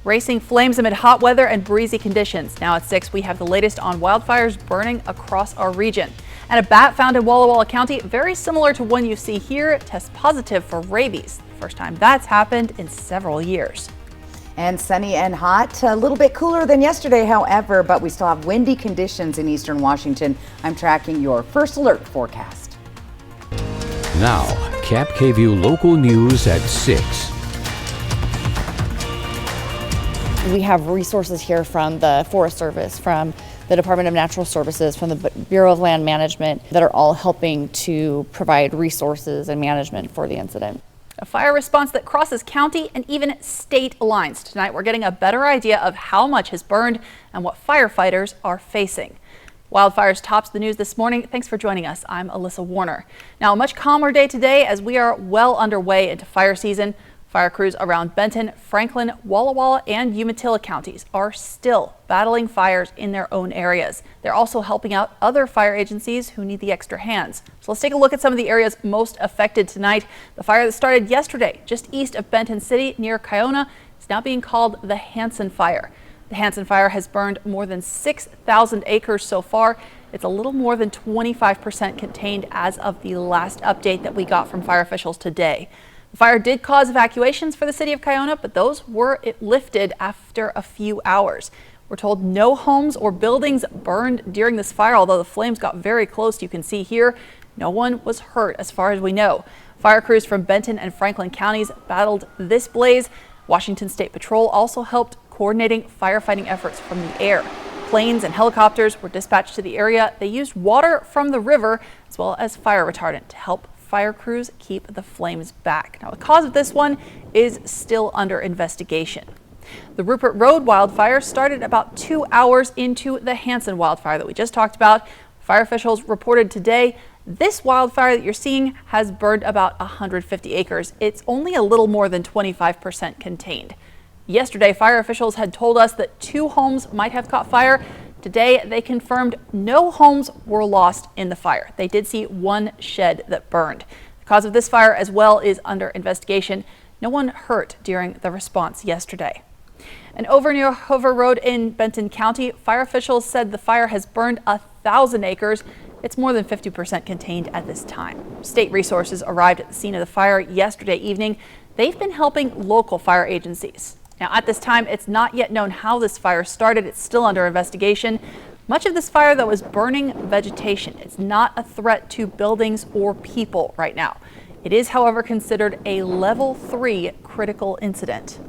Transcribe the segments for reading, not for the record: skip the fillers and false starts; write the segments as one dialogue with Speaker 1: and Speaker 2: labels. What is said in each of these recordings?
Speaker 1: Racing flames amid hot weather and breezy conditions. Now at 6, we have the latest on wildfires burning across our region. And a bat found in Walla Walla County, very similar to one you see here, tests positive for rabies. First time that's happened in several years.
Speaker 2: And sunny and hot, a little bit cooler than yesterday, however, but we still have windy conditions in eastern Washington. I'm tracking your first alert forecast.
Speaker 3: Now, KAPP KVEW local news at 6.
Speaker 4: We have resources here from the Forest Service, from the Department of Natural Services, from the Bureau of Land Management that are all helping to provide resources and management for the incident.
Speaker 1: A fire response that crosses county and even state lines. Tonight, we're getting a better idea of how much has burned and what firefighters are facing. Wildfires tops the news this morning. Thanks for joining us. I'm Alyssa Warner. Now, a much calmer day today as we are well underway into fire season. Fire crews around Benton, Franklin, Walla Walla, and Umatilla counties are still battling fires in their own areas. They're also helping out other fire agencies who need the extra hands. So let's take a look at some of the areas most affected tonight. The fire that started yesterday just east of Benton City near Kiona is now being called the Hanson Fire. The Hanson Fire has burned more than 6,000 acres so far. It's a little more than 25% contained as of the last update that we got from fire officials today. The fire did cause evacuations for the city of Kiona, but those were lifted after a few hours. We're told no homes or buildings burned during this fire, although the flames got very close. You can see here, no one was hurt as far as we know. Fire crews from Benton and Franklin counties battled this blaze. Washington State Patrol also helped coordinating firefighting efforts from the air. Planes and helicopters were dispatched to the area. They used water from the river as well as fire retardant to help fire crews keep the flames back. Now, the cause of this one is still under investigation. The Rupert Road wildfire started about 2 hours into the Hanson wildfire that we just talked about. Fire officials reported today this wildfire that you're seeing has burned about 150 acres. It's only a little more than 25% contained. Yesterday, fire officials had told us that 2 homes might have caught fire. Today, they confirmed no homes were lost in the fire. They did see 1 shed that burned. The cause of this fire as well is under investigation. No one hurt during the response yesterday. And over near Hoover Road in Benton County, fire officials said the fire has burned 1,000 acres. It's more than 50% contained at this time. State resources arrived at the scene of the fire yesterday evening. They've been helping local fire agencies. Now, at this time, it's not yet known how this fire started. It's still under investigation. Much of this fire, though, is burning vegetation. It's not a threat to buildings or people right now. It is, however, considered a level 3 critical incident.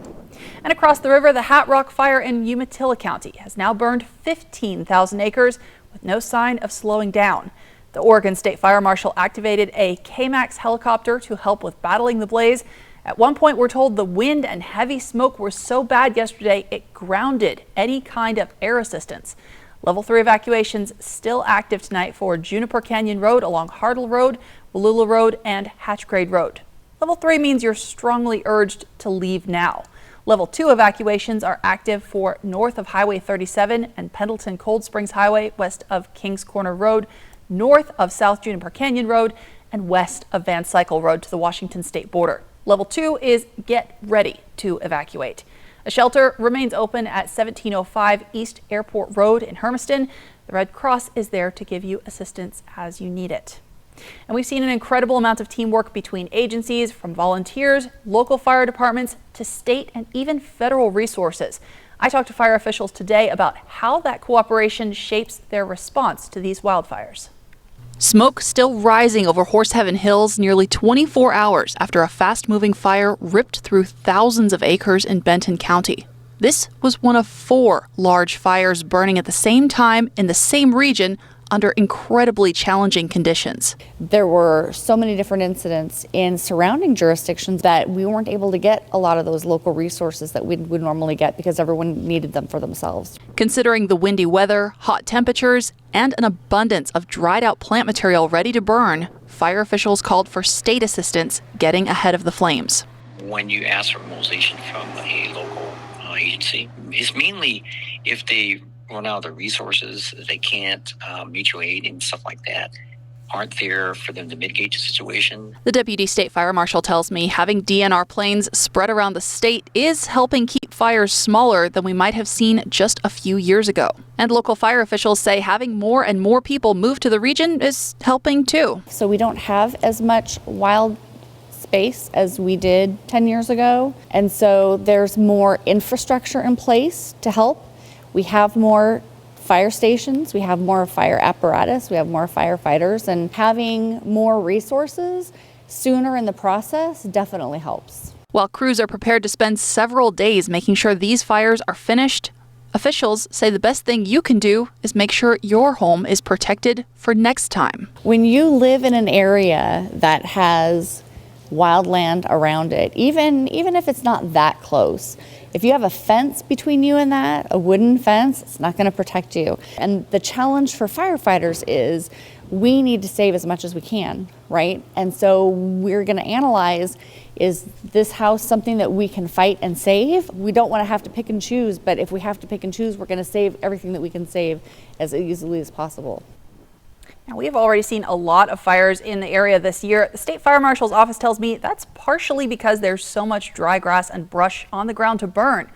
Speaker 1: And across the river, the Hat Rock fire in Umatilla County has now burned 15,000 acres with no sign of slowing down. The Oregon State Fire Marshal activated a KMAX helicopter to help with battling the blaze. At one point, we're told the wind and heavy smoke were so bad yesterday, it grounded any kind of air assistance. Level 3 evacuations still active tonight for Juniper Canyon Road along Hartle Road, Wallula Road, and Hatchgrade Road. Level 3 means you're strongly urged to leave now. Level 2 evacuations are active for north of Highway 37 and Pendleton Cold Springs Highway, west of Kings Corner Road, north of South Juniper Canyon Road, and west of Van Cycle Road to the Washington State border. Level 2 is get ready to evacuate. A shelter remains open at 1705 East Airport Road in Hermiston. The Red Cross is there to give you assistance as you need it. And we've seen an incredible amount of teamwork between agencies, from volunteers, local fire departments, to state and even federal resources. I talked to fire officials today about how that cooperation shapes their response to these wildfires. Smoke still rising over Horse Heaven Hills nearly 24 hours after a fast-moving fire ripped through thousands of acres in Benton County. This was one of 4 large fires burning at the same time in the same region under incredibly challenging conditions.
Speaker 4: There were so many different incidents in surrounding jurisdictions that we weren't able to get a lot of those local resources that we would normally get because everyone needed them for themselves.
Speaker 1: Considering the windy weather, hot temperatures, and an abundance of dried out plant material ready to burn, fire officials called for state assistance getting ahead of the flames.
Speaker 5: When you ask for mobilization from a local agency, it's mainly if they run out of the resources, they can't mutual aid and stuff like that. aren't there for them to mitigate the situation.
Speaker 1: The Deputy State Fire Marshal tells me having DNR planes spread around the state is helping keep fires smaller than we might have seen just a few years ago. And local fire officials say having more and more people move to the region is helping too.
Speaker 4: So we don't have as much wild space as we did 10 years ago. And so there's more infrastructure in place to help. We have more fire stations, we have more fire apparatus, we have more firefighters, and having more resources sooner in the process definitely helps.
Speaker 1: While crews are prepared to spend several days making sure these fires are finished, officials say the best thing you can do is make sure your home is protected for next time.
Speaker 4: When you live in an area that has wildland around it, even if it's not that close, if you have a fence between you and that, a wooden fence, it's not going to protect you. And the challenge for firefighters is we need to save as much as we can, right? And so we're going to analyze, is this house something that we can fight and save? We don't want to have to pick and choose, but if we have to pick and choose, we're going to save everything that we can save as easily as possible.
Speaker 1: Now, we have already seen a lot of fires in the area this year. The State Fire Marshal's office tells me that's partially because there's so much dry grass and brush on the ground to burn.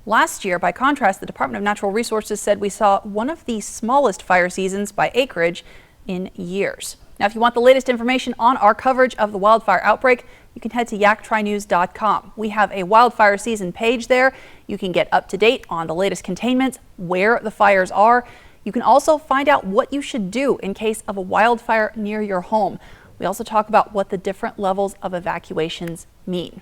Speaker 1: Last year, by contrast, the Department of Natural Resources said we saw one of the smallest fire seasons by acreage in years. Now, if you want the latest information on our coverage of the wildfire outbreak, you can head to yaktrynews.com. We have a wildfire season page there. You can get up to date on the latest containments, where the fires are. You can also find out what you should do in case of a wildfire near your home. We also talk about what the different levels of evacuations mean.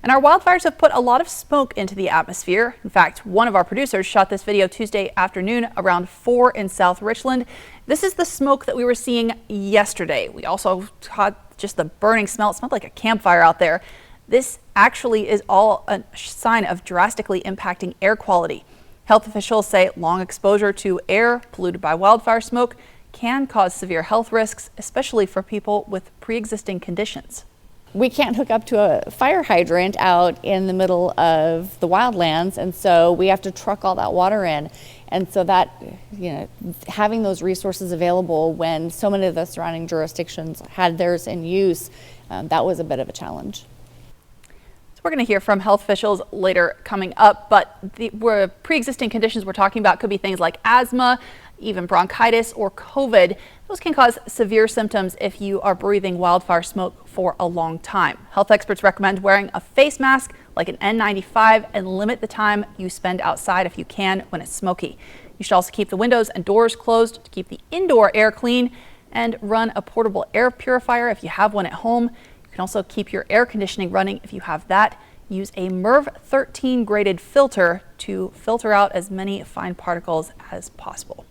Speaker 1: And our wildfires have put a lot of smoke into the atmosphere. In fact, one of our producers shot this video Tuesday afternoon around 4 in South Richland. This is the smoke that we were seeing yesterday. We also caught just the burning smell. It smelled like a campfire out there. This actually is all a sign of drastically impacting air quality. Health officials say long exposure to air polluted by wildfire smoke can cause severe health risks, especially for people with pre-existing conditions.
Speaker 4: We can't hook up to a fire hydrant out in the middle of the wildlands, and so we have to truck all that water in. And so that, having those resources available when so many of the surrounding jurisdictions had theirs in use, that was a bit of a challenge.
Speaker 1: We're going to hear from health officials later coming up, but the pre-existing conditions we're talking about could be things like asthma, even bronchitis or COVID. Those can cause severe symptoms if you are breathing wildfire smoke for a long time. Health experts recommend wearing a face mask like an N95 and limit the time you spend outside if you can when it's smoky. You should also keep the windows and doors closed to keep the indoor air clean and run a portable air purifier if you have one at home. You can also keep your air conditioning running if you have that. Use a MERV 13 graded filter to filter out as many fine particles as possible.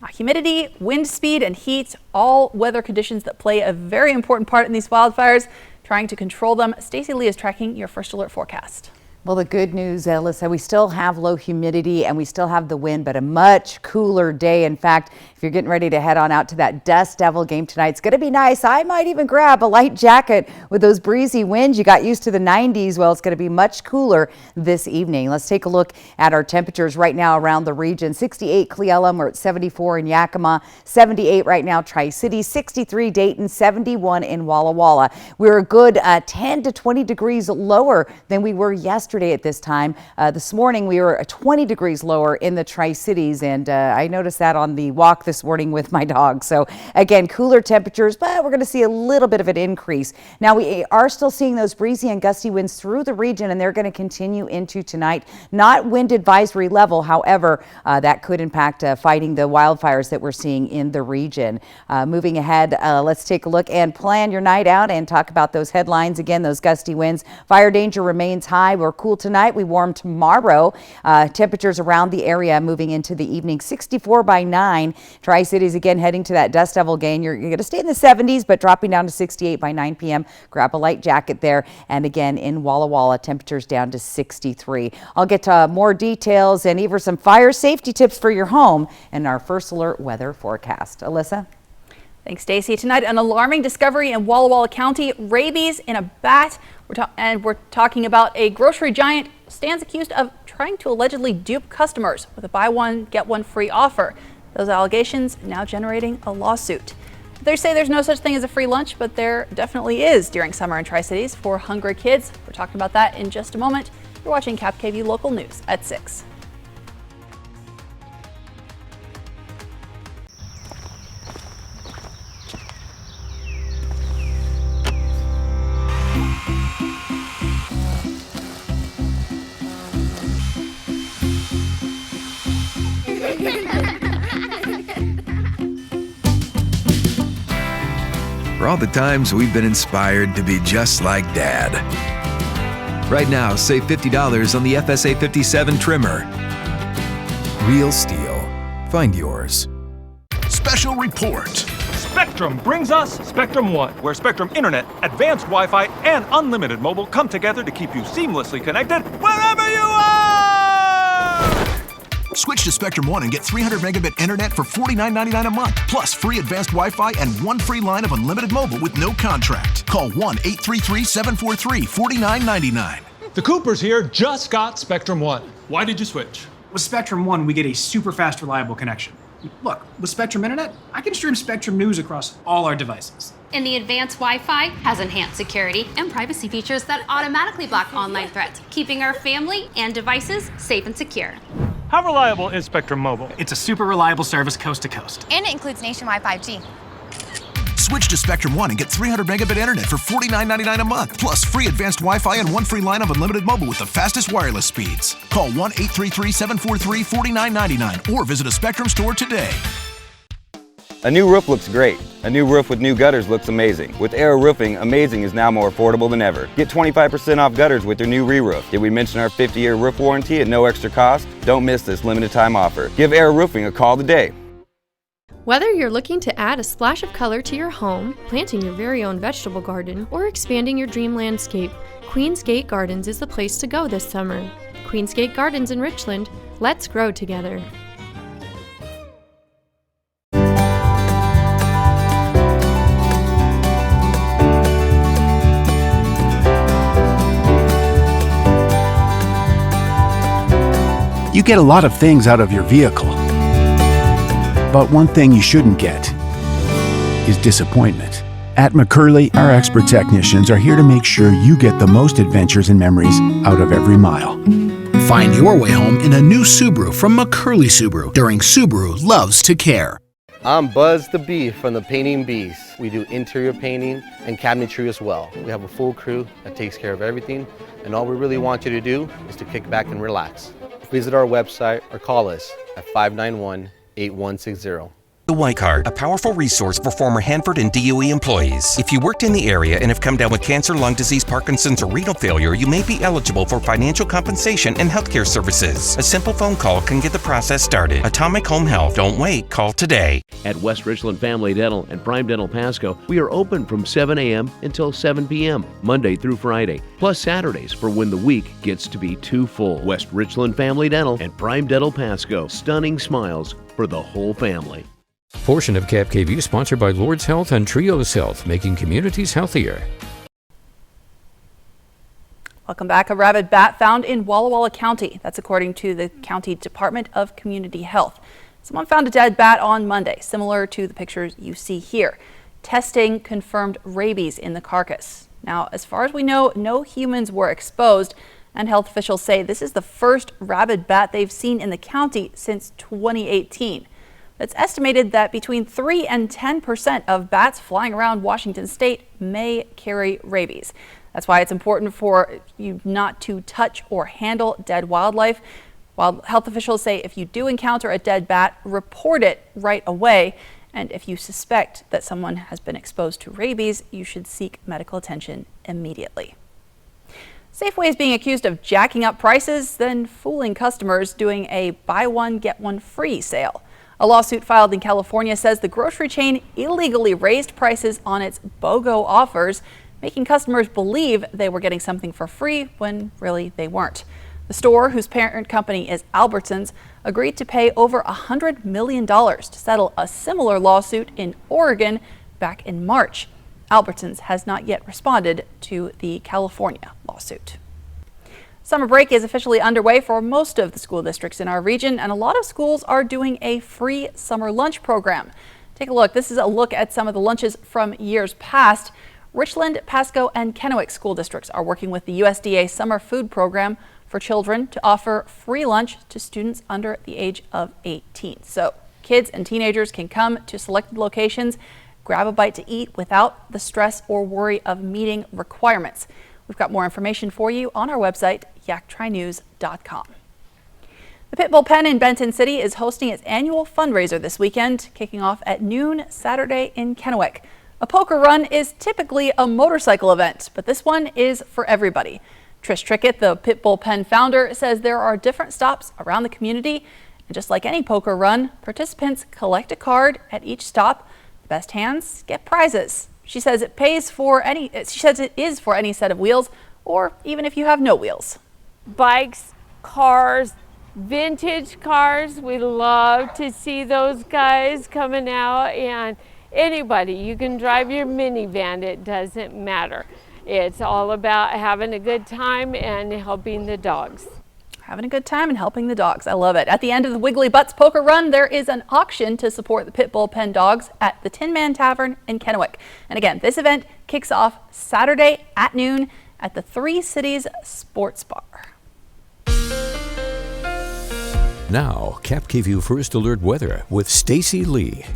Speaker 1: Now, humidity, wind speed, and heat, all weather conditions that play a very important part in these wildfires. Trying to control them, Stacey Lee is tracking your first alert forecast.
Speaker 2: Well, the good news, Alyssa, we still have low humidity and we still have the wind, but a much cooler day. In fact, if you're getting ready to head on out to that Dust Devil game tonight, it's going to be nice. I might even grab a light jacket with those breezy winds. You got used to the 90s. Well, it's going to be much cooler this evening. Let's take a look at our temperatures right now around the region. 68 Cle Elum, we're at 74 in Yakima, 78 right now Tri-City, 63 Dayton, 71 in Walla Walla. We're a good 10 to 20 degrees lower than we were yesterday at this time. This morning we were 20 degrees lower in the Tri-Cities, and I noticed that on the walk this morning with my dog. So again, cooler temperatures, but we're going to see a little bit of an increase. Now we are still seeing those breezy and gusty winds through the region, and they're going to continue into tonight. Not wind advisory level, however, that could impact fighting the wildfires that we're seeing in the region. Moving ahead, let's take a look and plan your night out and talk about those headlines again. Those gusty winds, fire danger remains high. We're cool tonight. We warm tomorrow. Temperatures around the area moving into the evening. 64 by 9. Tri-Cities again heading to that Dust Devil game. You're going to stay in the 70s, but dropping down to 68 by 9 p.m. Grab a light jacket there. And again in Walla Walla, temperatures down to 63. I'll get to more details and even some fire safety tips for your home in our first alert weather forecast. Alyssa?
Speaker 1: Thanks, Stacey. Tonight, an alarming discovery in Walla Walla County, rabies in a bat. We're talking about a grocery giant stands accused of trying to allegedly dupe customers with a buy one, get one free offer. Those allegations now generating a lawsuit. They say there's no such thing as a free lunch, but there definitely is during summer in Tri-Cities for hungry kids. We're talking about that in just a moment. You're watching KAPP Local News at 6.
Speaker 6: For all the times we've been inspired to be just like Dad. Right now, save $50 on the FSA 57 trimmer. Real steel. Find yours.
Speaker 7: Special report.
Speaker 8: Spectrum brings us Spectrum One, where Spectrum Internet, advanced Wi-Fi, and unlimited mobile come together to keep you seamlessly connected wherever you are!
Speaker 7: Switch to Spectrum One and get 300 megabit internet for $49.99 a month, plus free advanced Wi-Fi and one free line of unlimited mobile with no contract. Call 1-833-743-4999.
Speaker 9: The Coopers here just got Spectrum One. Why did you switch?
Speaker 10: With Spectrum One, we get a super fast, reliable connection. Look, with Spectrum Internet, I can stream Spectrum News across all our devices.
Speaker 11: And the advanced Wi-Fi has enhanced security and privacy features that automatically block online threats, keeping our family and devices safe and secure.
Speaker 8: How reliable is Spectrum Mobile?
Speaker 10: It's a super reliable service coast to coast.
Speaker 12: And it includes nationwide 5G.
Speaker 7: Switch to Spectrum One and get 300 megabit internet for $49.99 a month, plus free advanced Wi-Fi and one free line of unlimited mobile with the fastest wireless speeds. Call 1-833-743-4999 or visit a Spectrum store today.
Speaker 13: A new roof looks great. A new roof with new gutters looks amazing. With Arrow Roofing, amazing is now more affordable than ever. Get 25% off gutters with your new re-roof. Did we mention our 50-year roof warranty at no extra cost? Don't miss this limited time offer. Give Arrow Roofing a call today.
Speaker 14: Whether you're looking to add a splash of color to your home, planting your very own vegetable garden, or expanding your dream landscape, Queen's Gate Gardens is the place to go this summer. Queen's Gate Gardens in Richland, let's grow together.
Speaker 15: You get a lot of things out of your vehicle. But one thing you shouldn't get is disappointment. At McCurley, our expert technicians are here to make sure you get the most adventures and memories out of every mile.
Speaker 16: Find your way home in a new Subaru from McCurley Subaru during Subaru Loves to Care.
Speaker 17: I'm Buzz the Bee from the Painting Bees. We do interior painting and cabinetry as well. We have a full crew that takes care of everything, and all we really want you to do is to kick back and relax. Visit our website or call us at 591-8160.
Speaker 18: The Y Card, a powerful resource for former Hanford and DOE employees. If you worked in the area and have come down with cancer, lung disease, Parkinson's, or renal failure, you may be eligible for financial compensation and healthcare services. A simple phone call can get the process started. Atomic Home Health. Don't wait. Call today.
Speaker 19: At West Richland Family Dental and Prime Dental Pasco, we are open from 7 a.m. until 7 p.m., Monday through Friday, plus Saturdays for when the week gets to be too full. West Richland Family Dental and Prime Dental Pasco. Stunning smiles for the whole family.
Speaker 3: Portion of KAPP sponsored by Lord's Health and Trios Health, making communities healthier.
Speaker 1: Welcome back. A rabid bat found in Walla Walla County. That's according to the County Department of Community Health. Someone found a dead bat on Monday, similar to the pictures you see here. Testing confirmed rabies in the carcass. Now, as far as we know, no humans were exposed, and health officials say this is the first rabid bat they've seen in the county since 2018. It's estimated that between 3 and 10% of bats flying around Washington state may carry rabies. That's why it's important for you not to touch or handle dead wildlife. While health officials say if you do encounter a dead bat, report it right away. And if you suspect that someone has been exposed to rabies, you should seek medical attention immediately. Safeway is being accused of jacking up prices, then fooling customers doing a buy one, get one free sale. A lawsuit filed in California says the grocery chain illegally raised prices on its BOGO offers, making customers believe they were getting something for free when really they weren't. The store, whose parent company is Albertsons, agreed to pay over $100 million to settle a similar lawsuit in Oregon back in March. Albertsons has not yet responded to the California lawsuit. Summer break is officially underway for most of the school districts in our region, and a lot of schools are doing a free summer lunch program. Take a look. This is a look at some of the lunches from years past. Richland, Pasco, and Kennewick school districts are working with the USDA Summer Food Program for children to offer free lunch to students under the age of 18. So kids and teenagers can come to selected locations, grab a bite to eat without the stress or worry of meeting requirements. We've got more information for you on our website, yaktrinews.com. The Pit Bull Pen in Benton City is hosting its annual fundraiser this weekend, kicking off at noon Saturday in Kennewick. A poker run is typically a motorcycle event, but this one is for everybody. Trish Trickett, the Pit Bull Pen founder, says there are different stops around the community, and just like any poker run, participants collect a card at each stop. The best hands get prizes. She says it is for any set of wheels, or even if you have no wheels.
Speaker 12: Bikes, cars, vintage cars, we love to see those guys coming out, and anybody, you can drive your minivan, it doesn't matter. It's all about having a good time and helping the dogs.
Speaker 1: Having a good time and helping the dogs. I love it. At the end of the Wiggly Butts Poker Run, there is an auction to support the Pit Bull Pen dogs at the Tin Man Tavern in Kennewick. And again, this event kicks off Saturday at noon at the Three Cities Sports Bar.
Speaker 3: Now, KAPP KVEW First Alert Weather with Stacy Lee.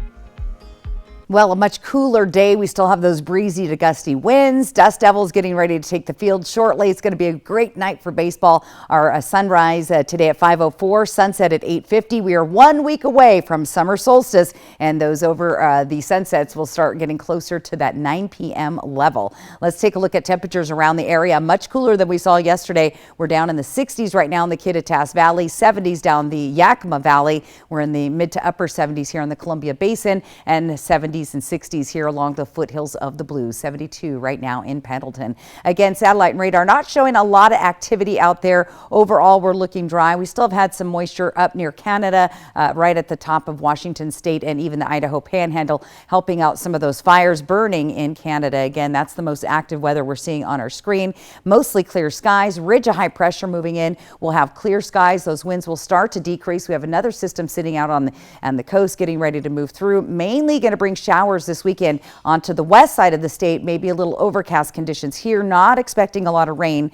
Speaker 2: Well, a much cooler day. We still have those breezy to gusty winds. Dust Devils getting ready to take the field shortly. It's going to be a great night for baseball. Our sunrise today at 5:04, sunset at 8:50. We are 1 week away from summer solstice, and those over the sunsets will start getting closer to that 9 p.m. level. Let's take a look at temperatures around the area. Much cooler than we saw yesterday. We're down in the 60s right now in the Kittitas Valley, 70s down the Yakima Valley. We're in the mid to upper 70s here in the Columbia Basin, and 70s and 60s here along the foothills of the Blues. 72 right now in Pendleton. Again, satellite and radar not showing a lot of activity out there. Overall, we're looking dry. We still have had some moisture up near Canada, right at the top of Washington State and even the Idaho Panhandle, helping out some of those fires burning in Canada. Again, that's the most active weather we're seeing on our screen. Mostly clear skies, ridge of high pressure moving in. We'll have clear skies. Those winds will start to decrease. We have another system sitting out on the coast getting ready to move through. Mainly going to bring showers this weekend onto the west side of the state. Maybe a little overcast conditions here. Not expecting a lot of rain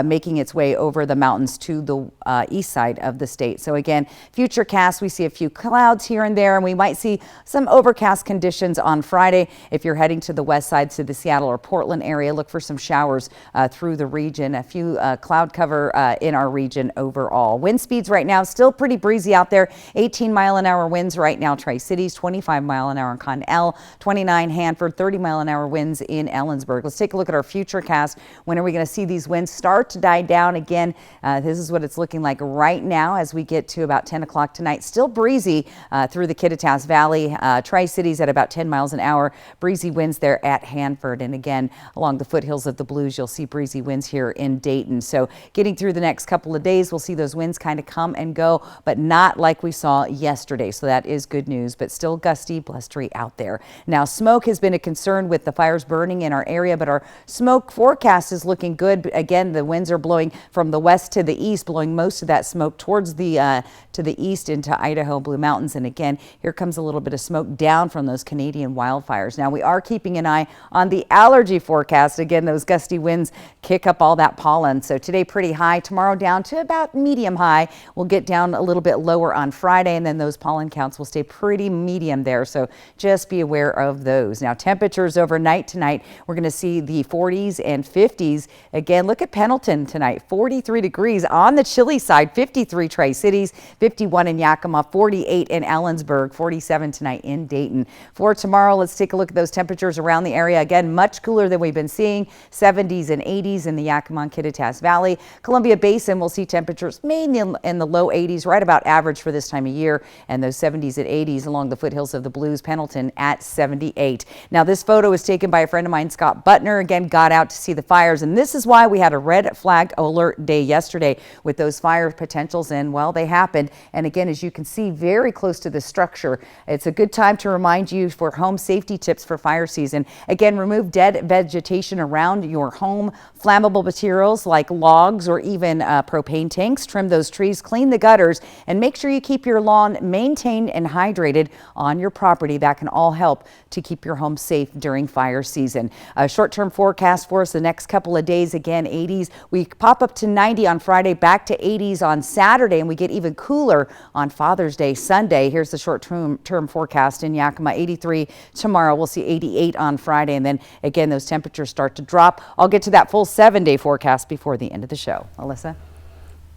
Speaker 2: making its way over the mountains to the east side of the state. So again, future cast, we see a few clouds here and there, and we might see some overcast conditions on Friday. If you're heading to the west side, to the Seattle or Portland area, look for some showers through the region. A few cloud cover in our region overall. Wind speeds right now still pretty breezy out there. 18-mile-an-hour winds right now, Tri-Cities, 25-mile-an-hour in Connell, 29 Hanford, 30-mile-an-hour winds in Ellensburg. Let's take a look at our future cast. When are we going to see these winds start to die down again? This is what it's looking like right now as we get to about 10 o'clock tonight. Still breezy through the Kittitas Valley, Tri-Cities at about 10 miles an hour. Breezy winds there at Hanford. And again, along the foothills of the Blues, you'll see breezy winds here in Dayton. So getting through the next couple of days, we'll see those winds kind of come and go, but not like we saw yesterday. So that is good news, but still gusty, blustery out there. Now, smoke has been a concern with the fires burning in our area, but our smoke forecast is looking good. Again, the winds are blowing from the west to the east, blowing most of that smoke towards the to the east into Idaho, Blue Mountains. And again, here comes a little bit of smoke down from those Canadian wildfires. Now, we are keeping an eye on the allergy forecast. Again, those gusty winds kick up all that pollen. So today pretty high, tomorrow down to about medium high. We'll get down a little bit lower on Friday, and then those pollen counts will stay pretty medium there. So just be aware of those. Now, temperatures overnight tonight, we're going to see the 40s and 50s. Again, look at Pendleton tonight, 43 degrees on the chilly side, 53 Tri-Cities, 51 in Yakima, 48 in Ellensburg, 47 tonight in Dayton. For tomorrow, let's take a look at those temperatures around the area. Again, much cooler than we've been seeing, 70s and 80s in the Yakima and Kittitas Valley. Columbia Basin, we'll see temperatures mainly in the low 80s, right about average for this time of year, and those 70s and 80s along the foothills of the Blues. Pendleton at 78. Now, this photo was taken by a friend of mine, Scott Butner. Again, got out to see the fires, and this is why we had a red flag alert day yesterday with those fire potentials, and well, they happened. And again, as you can see, very close to the structure. It's a good time to remind you for home safety tips for fire season. Again, remove dead vegetation around your home, flammable materials like logs or even propane tanks. Trim those trees, clean the gutters, and make sure you keep your lawn maintained and hydrated on your property. That can all all help to keep your home safe during fire season. A short-term forecast for us the next couple of days. Again, 80s. We pop up to 90 on Friday, back to 80s on Saturday, and we get even cooler on Father's Day Sunday. Here's the short-term forecast in Yakima. 83 tomorrow. We'll see 88 on Friday, and then again those temperatures start to drop. I'll get to that full 7-day forecast before the end of the show. Alyssa?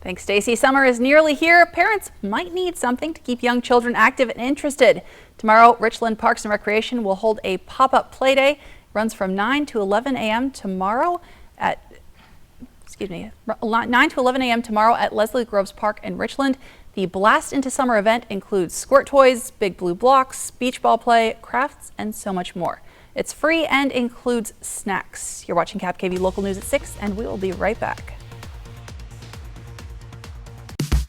Speaker 1: Thanks, Stacy. Summer is nearly here. Parents might need something to keep young children active and interested. Tomorrow, Richland Parks and Recreation will hold a pop-up play day. It runs from 9 to 11 a.m. tomorrow at 9 to 11 a.m. tomorrow at Leslie Groves Park in Richland. The Blast into Summer event includes squirt toys, big blue blocks, beach ball play, crafts, and so much more. It's free and includes snacks. You're watching KAPP Local News at 6, and we will be right back.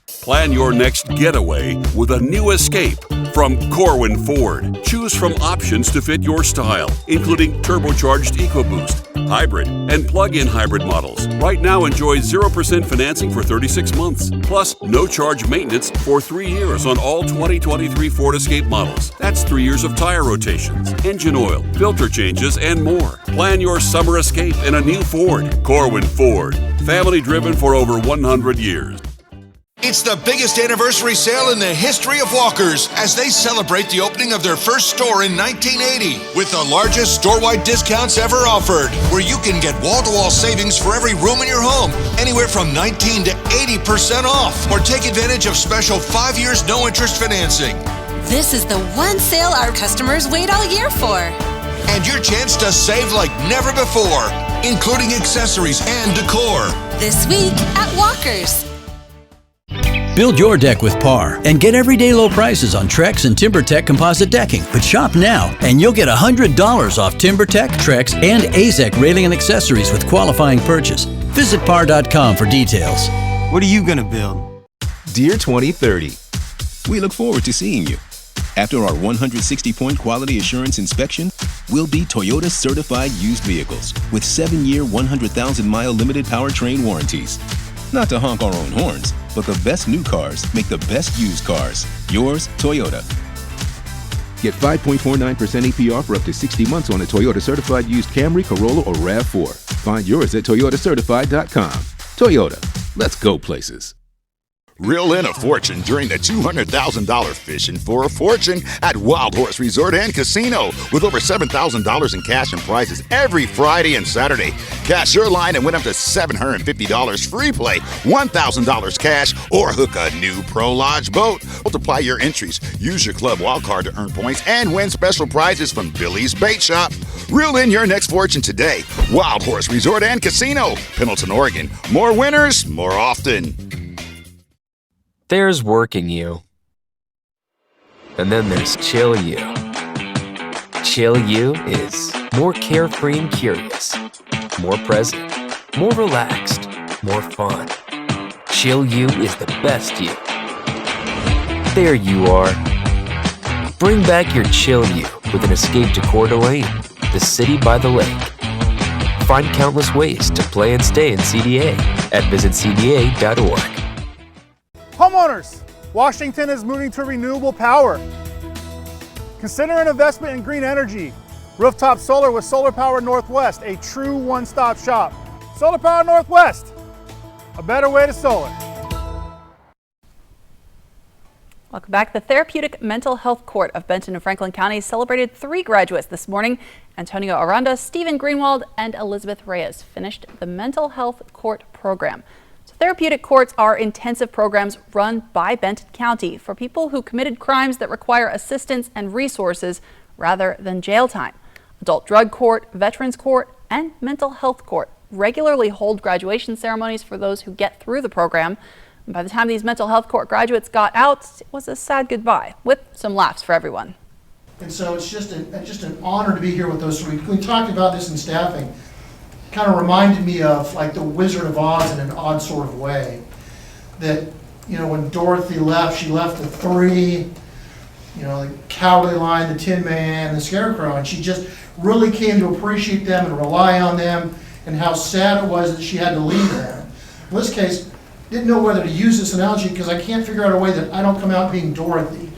Speaker 20: Plan your next getaway with a new Escape from Corwin Ford. Choose from options to fit your style, including turbocharged EcoBoost, hybrid, and plug-in hybrid models. Right now, enjoy 0% financing for 36 months, plus no charge maintenance for 3 years on all 2023 Ford Escape models. That's 3 years of tire rotations, engine oil, filter changes, and more. Plan your summer escape in a new Ford. Corwin Ford, family driven for over 100 years.
Speaker 21: It's the biggest anniversary sale in the history of Walkers as they celebrate the opening of their first store in 1980 with the largest store-wide discounts ever offered, where you can get wall-to-wall savings for every room in your home, anywhere from 19 to 80% off, or take advantage of special 5 years no-interest financing.
Speaker 22: This is the one sale our customers wait all year for.
Speaker 21: And your chance to save like never before, including accessories and decor.
Speaker 22: This week at Walkers.
Speaker 23: Build your deck with PAR and get everyday low prices on Trex and TimberTech composite decking. But shop now and you'll get $100 off TimberTech, Trex, and AZEK railing and accessories with qualifying purchase. Visit par.com for details.
Speaker 24: What are you going to build?
Speaker 25: Dear 2030, we look forward to seeing you. After our 160-point quality assurance inspection, we'll be Toyota certified used vehicles with 7-year, 100,000-mile limited powertrain warranties. Not to honk our own horns, but the best new cars make the best used cars. Yours, Toyota.
Speaker 26: Get 5.49% APR for up to 60 months on a Toyota certified used Camry, Corolla, or RAV4. Find yours at toyotacertified.com. Toyota, let's go places.
Speaker 27: Reel in a fortune during the $200,000 Fishing for a Fortune at Wild Horse Resort and Casino with over $7,000 in cash and prizes every Friday and Saturday. Cash your line and win up to $750 free play, $1,000 cash, or hook a new Pro Lodge boat. Multiply your entries, use your Club Wild Card to earn points, and win special prizes from Billy's Bait Shop. Reel in your next fortune today. Wild Horse Resort and Casino, Pendleton, Oregon. More winners, more often.
Speaker 28: There's working you. And then there's chill you. Chill you is more carefree and curious, more present, more relaxed, more fun. Chill you is the best you. There you are. Bring back your chill you with an escape to Coeur d'Alene, the city by the lake. Find countless ways to play and stay in CDA at visitcda.org.
Speaker 29: Homeowners, Washington is moving to renewable power. Consider an investment in green energy. Rooftop solar with Solar Power Northwest, a true one-stop shop. Solar Power Northwest, a better way to solar.
Speaker 1: Welcome back. The Therapeutic Mental Health Court of Benton and Franklin counties celebrated 3 graduates this morning. Antonio Aranda, Stephen Greenwald, and Elizabeth Reyes finished the Mental Health Court program. Therapeutic courts are intensive programs run by Benton County for people who committed crimes that require assistance and resources rather than jail time. Adult Drug Court, Veterans Court, and Mental Health Court regularly hold graduation ceremonies for those who get through the program. And by the time these Mental Health Court graduates got out, it was a sad goodbye with some laughs for everyone.
Speaker 30: And so it's just an honor to be here with those 3. We talked about this in staffing. Kind of reminded me of like the Wizard of Oz in an odd sort of way. That, you know, when Dorothy left, she left the 3, you know, the Cowardly Lion, the Tin Man, and the Scarecrow, and she just really came to appreciate them and rely on them, and how sad it was that she had to leave them. In this case, didn't know whether to use this analogy because I can't figure out a way that I don't come out being Dorothy.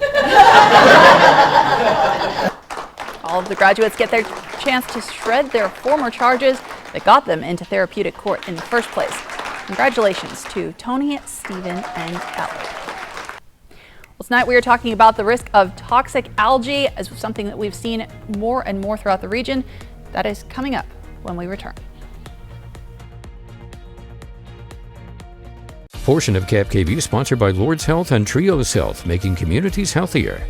Speaker 1: All of the graduates get their chance to shred their former charges that got them into therapeutic court in the first place. Congratulations to Tony, Stephen, and Howard. Well, tonight we are talking about the risk of toxic algae as something that we've seen more and more throughout the region. That is coming up when we return.
Speaker 3: Portion of KAPP KVEW sponsored by Lord's Health and Trios Health, making communities healthier.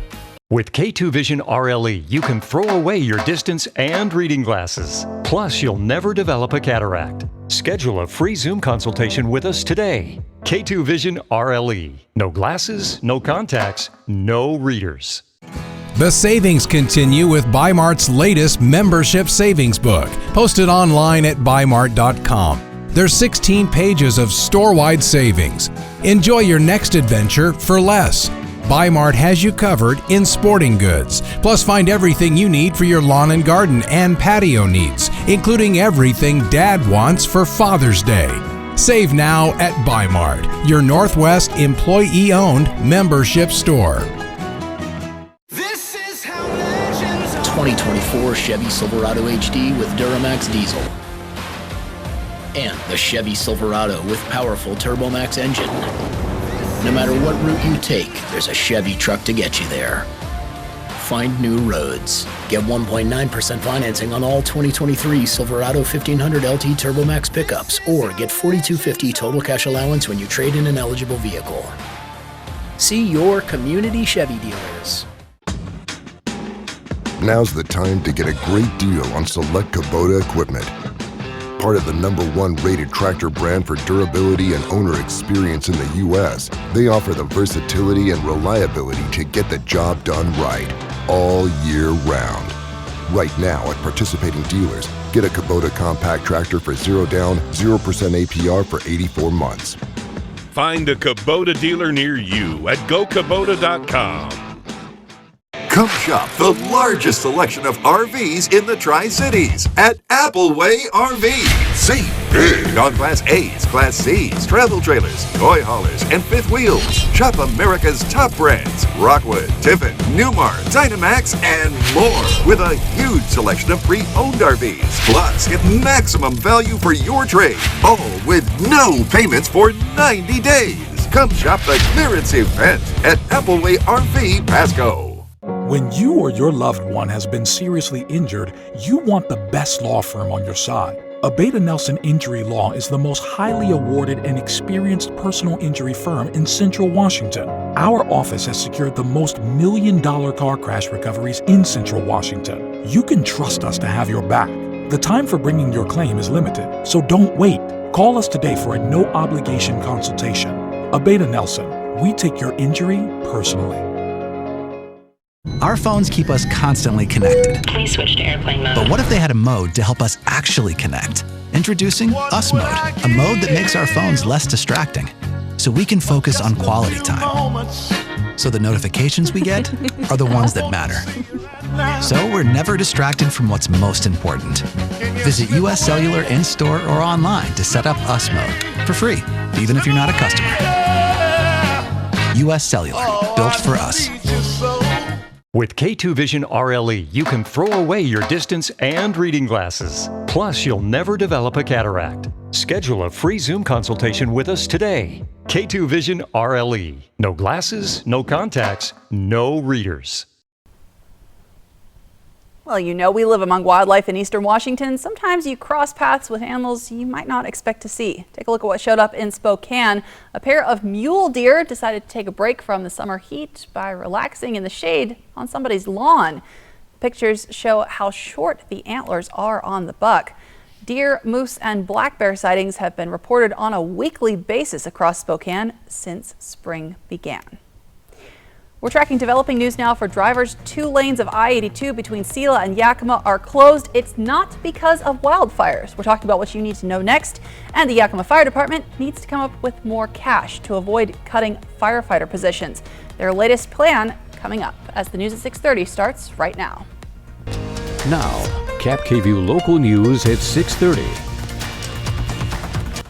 Speaker 4: With K2 Vision RLE, you can throw away your distance and reading glasses. Plus, you'll never develop a cataract. Schedule a free Zoom consultation with us today. K2 Vision RLE. No glasses, no contacts, no readers.
Speaker 5: The savings continue with Bi-Mart's latest membership savings book, posted online at bimart.com. There's 16 pages of store-wide savings. Enjoy your next adventure for less. Bi-Mart has you covered in sporting goods. Plus, find everything you need for your lawn and garden and patio needs, including everything Dad wants for Father's Day. Save now at Bi-Mart, your Northwest employee-owned membership store.
Speaker 6: 2024 Chevy Silverado HD with Duramax diesel. And the Chevy Silverado with powerful TurboMax engine. No matter what route you take, there's a Chevy truck to get you there. Find new roads. Get 1.9% financing on all 2023 Silverado 1500 LT TurboMax pickups, or get $4,250 total cash allowance when you trade in an eligible vehicle. See your community Chevy dealers.
Speaker 7: Now's the time to get a great deal on select Kubota equipment. Part of the #1 rated tractor brand for durability and owner experience in the U.S., they offer the versatility and reliability to get the job done right, all year round. Right now at participating dealers, get a Kubota compact tractor for 0 down, 0% APR for 84 months.
Speaker 8: Find a Kubota dealer near you at gokubota.com.
Speaker 9: Come shop the largest selection of RVs in the Tri-Cities at Appleway RV. Save big on Class A's, Class C's, travel trailers, toy haulers, and fifth wheels. Shop America's top brands, Rockwood, Tiffin, Newmar, Dynamax, and more, with a huge selection of pre-owned RVs. Plus, get maximum value for your trade, all with no payments for 90 days. Come shop the clearance event at Appleway RV Pasco.
Speaker 10: When you or your loved one has been seriously injured, you want the best law firm on your side. Abeta Nelson Injury Law is the most highly awarded and experienced personal injury firm in Central Washington. Our office has secured the most million-dollar car crash recoveries in Central Washington. You can trust us to have your back. The time for bringing your claim is limited, so don't wait. Call us today for a no-obligation consultation. Abeta Nelson, we take your injury personally.
Speaker 11: Our phones keep us constantly connected.
Speaker 13: Please switch to airplane mode.
Speaker 11: But what if they had a mode to help us actually connect? Introducing Us Mode, a mode that makes our phones less distracting, so we can focus on quality time. So the notifications we get are the ones that matter. So we're never distracted from what's most important. Visit US Cellular in-store or online to set up Us Mode for free, even if you're not a customer. US Cellular, built for us.
Speaker 4: With K2 Vision RLE, you can throw away your distance and reading glasses. Plus, you'll never develop a cataract. Schedule a free Zoom consultation with us today. K2 Vision RLE. No glasses, no contacts, no readers.
Speaker 1: Well, you know we live among wildlife in eastern Washington. Sometimes you cross paths with animals you might not expect to see. Take a look at what showed up in Spokane. A pair of mule deer decided to take a break from the summer heat by relaxing in the shade on somebody's lawn. Pictures show how short the antlers are on the buck. Deer, moose, and black bear sightings have been reported on a weekly basis across Spokane since spring began. We're tracking developing news now for drivers. 2 lanes of I-82 between Sela and Yakima are closed. It's not because of wildfires. We're talking about what you need to know next. And the Yakima Fire Department needs to come up with more cash to avoid cutting firefighter positions. Their latest plan coming up as the news at 6:30 starts right now.
Speaker 3: Now, KAPP KVEW local news at 6:30.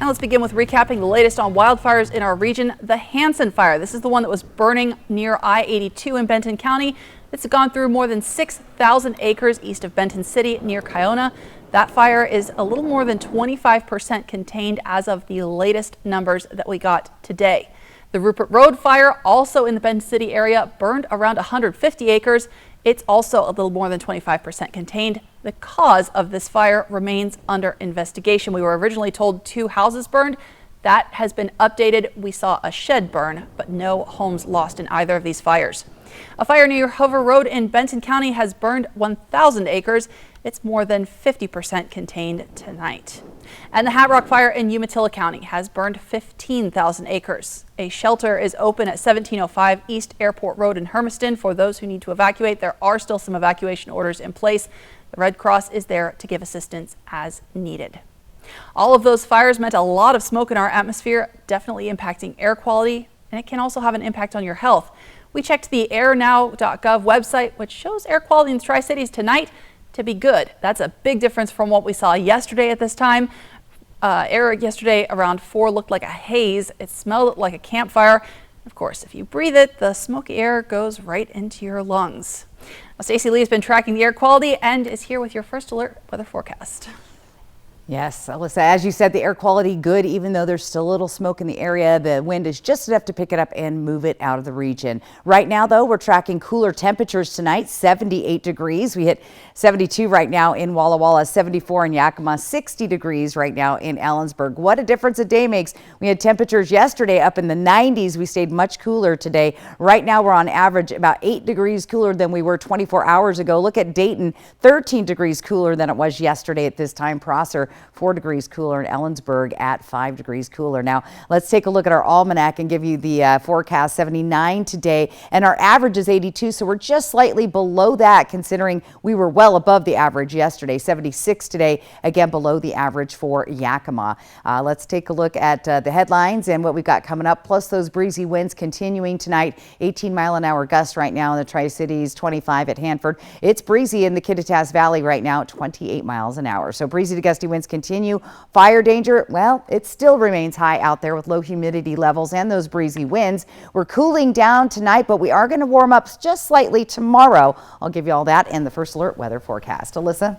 Speaker 1: And let's begin with recapping the latest on wildfires in our region. The Hansen fire. This is the one that was burning near I-82 in Benton County. It's gone through more than 6,000 acres east of Benton City near Kiona. That fire is a little more than 25% contained as of the latest numbers that we got today. The Rupert Road fire, also in the Benton City area, burned around 150 acres. It's also a little more than 25% contained. The cause of this fire remains under investigation. We were originally told 2 houses burned. That has been updated. We saw a shed burn, but no homes lost in either of these fires. A fire near Hover Road in Benton County has burned 1,000 acres. It's more than 50% contained tonight. And the Hat Rock fire in Umatilla County has burned 15,000 acres. A shelter is open at 1705 East Airport Road in Hermiston for those who need to evacuate. There are still some evacuation orders in place. The Red Cross is there to give assistance as needed. All of those fires meant a lot of smoke in our atmosphere, definitely impacting air quality, and it can also have an impact on your health. We checked the airnow.gov website, which shows air quality in the Tri-Cities tonight to be good. That's a big difference from what we saw yesterday at this time. Air yesterday around 4 looked like a haze. It smelled like a campfire. Of course, if you breathe it, the smoky air goes right into your lungs. Well, Stacey Lee has been tracking the air quality and is here with your first alert weather forecast.
Speaker 2: Yes, Alyssa, as you said, the air quality good, even though there's still a little smoke in the area. The wind is just enough to pick it up and move it out of the region. Right now, though, we're tracking cooler temperatures tonight, 78 degrees. We hit 72 right now in Walla Walla, 74 in Yakima, 60 degrees right now in Ellensburg. What a difference a day makes. We had temperatures yesterday up in the 90s. We stayed much cooler today. Right now, we're on average about 8 degrees cooler than we were 24 hours ago. Look at Dayton, 13 degrees cooler than it was yesterday at this time. Prosser, 4 degrees cooler, in Ellensburg at 5 degrees cooler. Now, let's take a look at our almanac and give you the forecast. 79 today, and our average is 82, so we're just slightly below that, considering we were well above the average yesterday. 76 today, again below the average for Yakima. Let's take a look at the headlines and what we've got coming up, plus those breezy winds continuing tonight. 18-mile-an-hour gusts right now in the Tri-Cities, 25 at Hanford. It's breezy in the Kittitas Valley right now, 28 miles an hour. So breezy to gusty winds continue. Fire danger, well, it still remains high out there with low humidity levels and those breezy winds. We're cooling down tonight, but we are going to warm up just slightly tomorrow. I'll give you all that and the first alert weather forecast. Alyssa?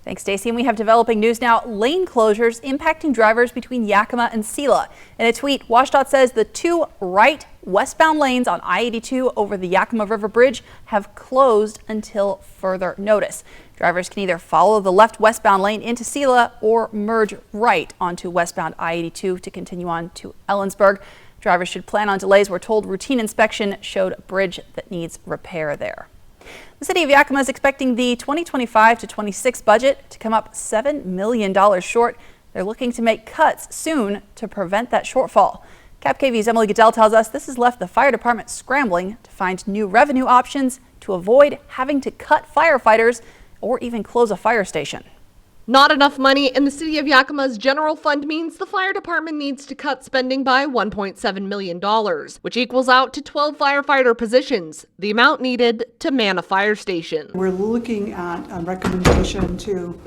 Speaker 1: Thanks, Stacey. And we have developing news now. Lane closures impacting drivers between Yakima and Sela. In a tweet, WSDOT says the 2 right westbound lanes on I-82 over the Yakima River Bridge have closed until further notice. Drivers can either follow the left westbound lane into Sela or merge right onto westbound I-82 to continue on to Ellensburg. Drivers should plan on delays. We're told routine inspection showed a bridge that needs repair there. The city of Yakima is expecting the 2025 to 26 budget to come up $7 million short. They're looking to make cuts soon to prevent that shortfall. KAPP-KVEW's Emily Goodell tells us this has left the fire department scrambling to find new revenue options to avoid having to cut firefighters or even close a fire station.
Speaker 12: Not enough money in the city of Yakima's general fund means the fire department needs to cut spending by $1.7 million, which equals out to 12 firefighter positions, the amount needed to man a fire station.
Speaker 13: We're looking at a recommendation to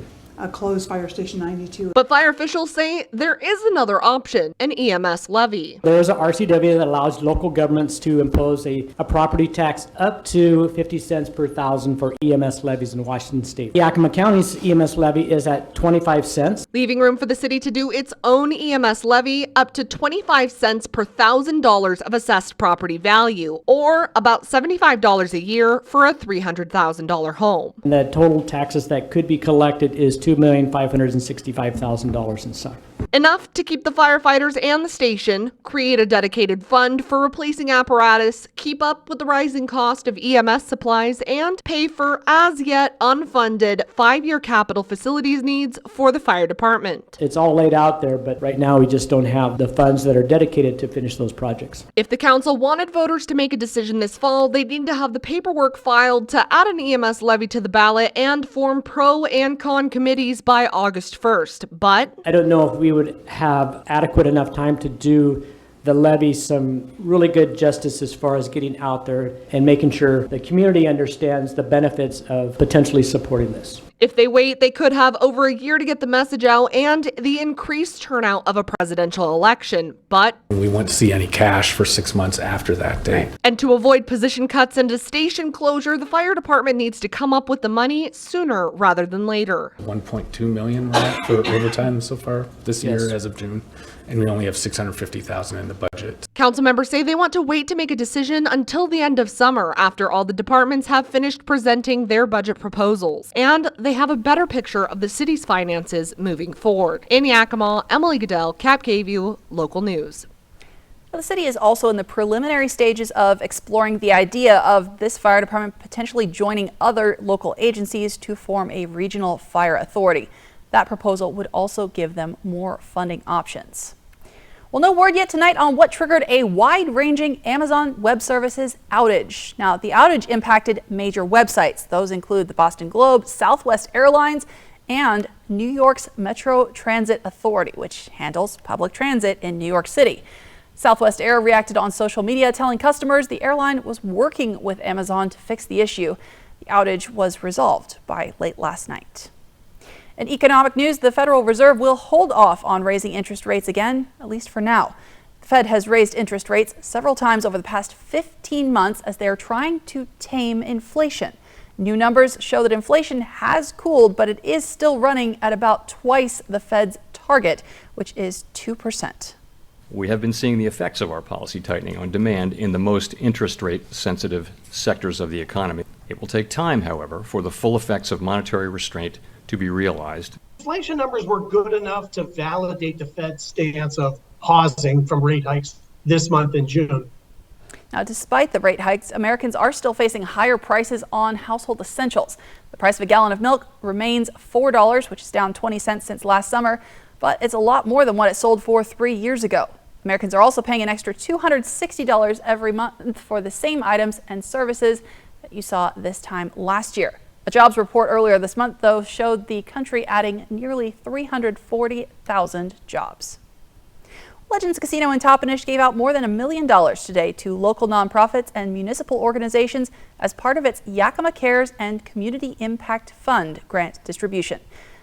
Speaker 13: close Fire Station 92.
Speaker 12: But fire officials say there is another option, an EMS levy.
Speaker 14: There is a RCW that allows local governments to impose a property tax up to 50 cents per thousand for EMS levies in Washington State. Yakima County's EMS levy is at 25 cents.
Speaker 12: Leaving room for the city to do its own EMS levy up to 25 cents per $1,000 of assessed property value, or about $75 a year for a $300,000 home.
Speaker 14: And the total taxes that could be collected is $2,565,000 in sum.
Speaker 12: Enough to keep the firefighters and the station, create a dedicated fund for replacing apparatus, keep up with the rising cost of EMS supplies, and pay for as yet unfunded 5-year capital facilities needs for the fire department.
Speaker 14: It's all laid out there, but right now we just don't have the funds that are dedicated to finish those projects.
Speaker 12: If the council wanted voters to make a decision this fall, they need to have the paperwork filed to add an EMS levy to the ballot and form pro and con committees by August 1st. But
Speaker 14: I don't know if we would have adequate enough time to do the levy some really good justice as far as getting out there and making sure the community understands the benefits of potentially supporting this.
Speaker 12: If they wait, they could have over a year to get the message out and the increased turnout of a presidential election. But
Speaker 10: We won't see any cash for 6 months after that date.
Speaker 12: And to avoid position cuts and a station closure, the fire department needs to come up with the money sooner rather than later.
Speaker 10: 1.2 million right, for overtime so far this year as of June, and we only have 650,000 in the budget.
Speaker 12: Council members say they want to wait to make a decision until the end of summer after all the departments have finished presenting their budget proposals. And they have a better picture of the city's finances moving forward. In Yakima, Emily Goodell, KAPP Local News.
Speaker 1: The city is also in the preliminary stages of exploring the idea of this fire department potentially joining other local agencies to form a regional fire authority. That proposal would also give them more funding options. Well, no word yet tonight on what triggered a wide-ranging Amazon Web Services outage. Now, the outage impacted major websites. Those include the Boston Globe, Southwest Airlines, and New York's Metro Transit Authority, which handles public transit in New York City. Southwest Air reacted on social media, telling customers the airline was working with Amazon to fix the issue. The outage was resolved by late last night. In economic news, the Federal Reserve will hold off on raising interest rates again, at least for now. The Fed has raised interest rates several times over the past 15 months as they are trying to tame inflation. New numbers show that inflation has cooled, but it is still running at about twice the Fed's target, which is 2%.
Speaker 15: We have been seeing the effects of our policy tightening on demand in the most interest rate sensitive sectors of the economy. It will take time, however, for the full effects of monetary restraint to be realized.
Speaker 16: Inflation numbers were good enough to validate the Fed's stance of pausing from rate hikes this month in June.
Speaker 1: Now, despite the rate hikes, Americans are still facing higher prices on household essentials. The price of a gallon of milk remains $4, which is down 20 cents since last summer, but it's a lot more than what it sold for 3 years ago. Americans are also paying an extra $260 every month for the same items and services that you saw this time last year. A jobs report earlier this month, though, showed the country adding nearly 340,000 jobs. Legends Casino in Toppenish gave out more than $1 million today to local nonprofits and municipal organizations as part of its Yakima Cares and Community Impact Fund grant distribution.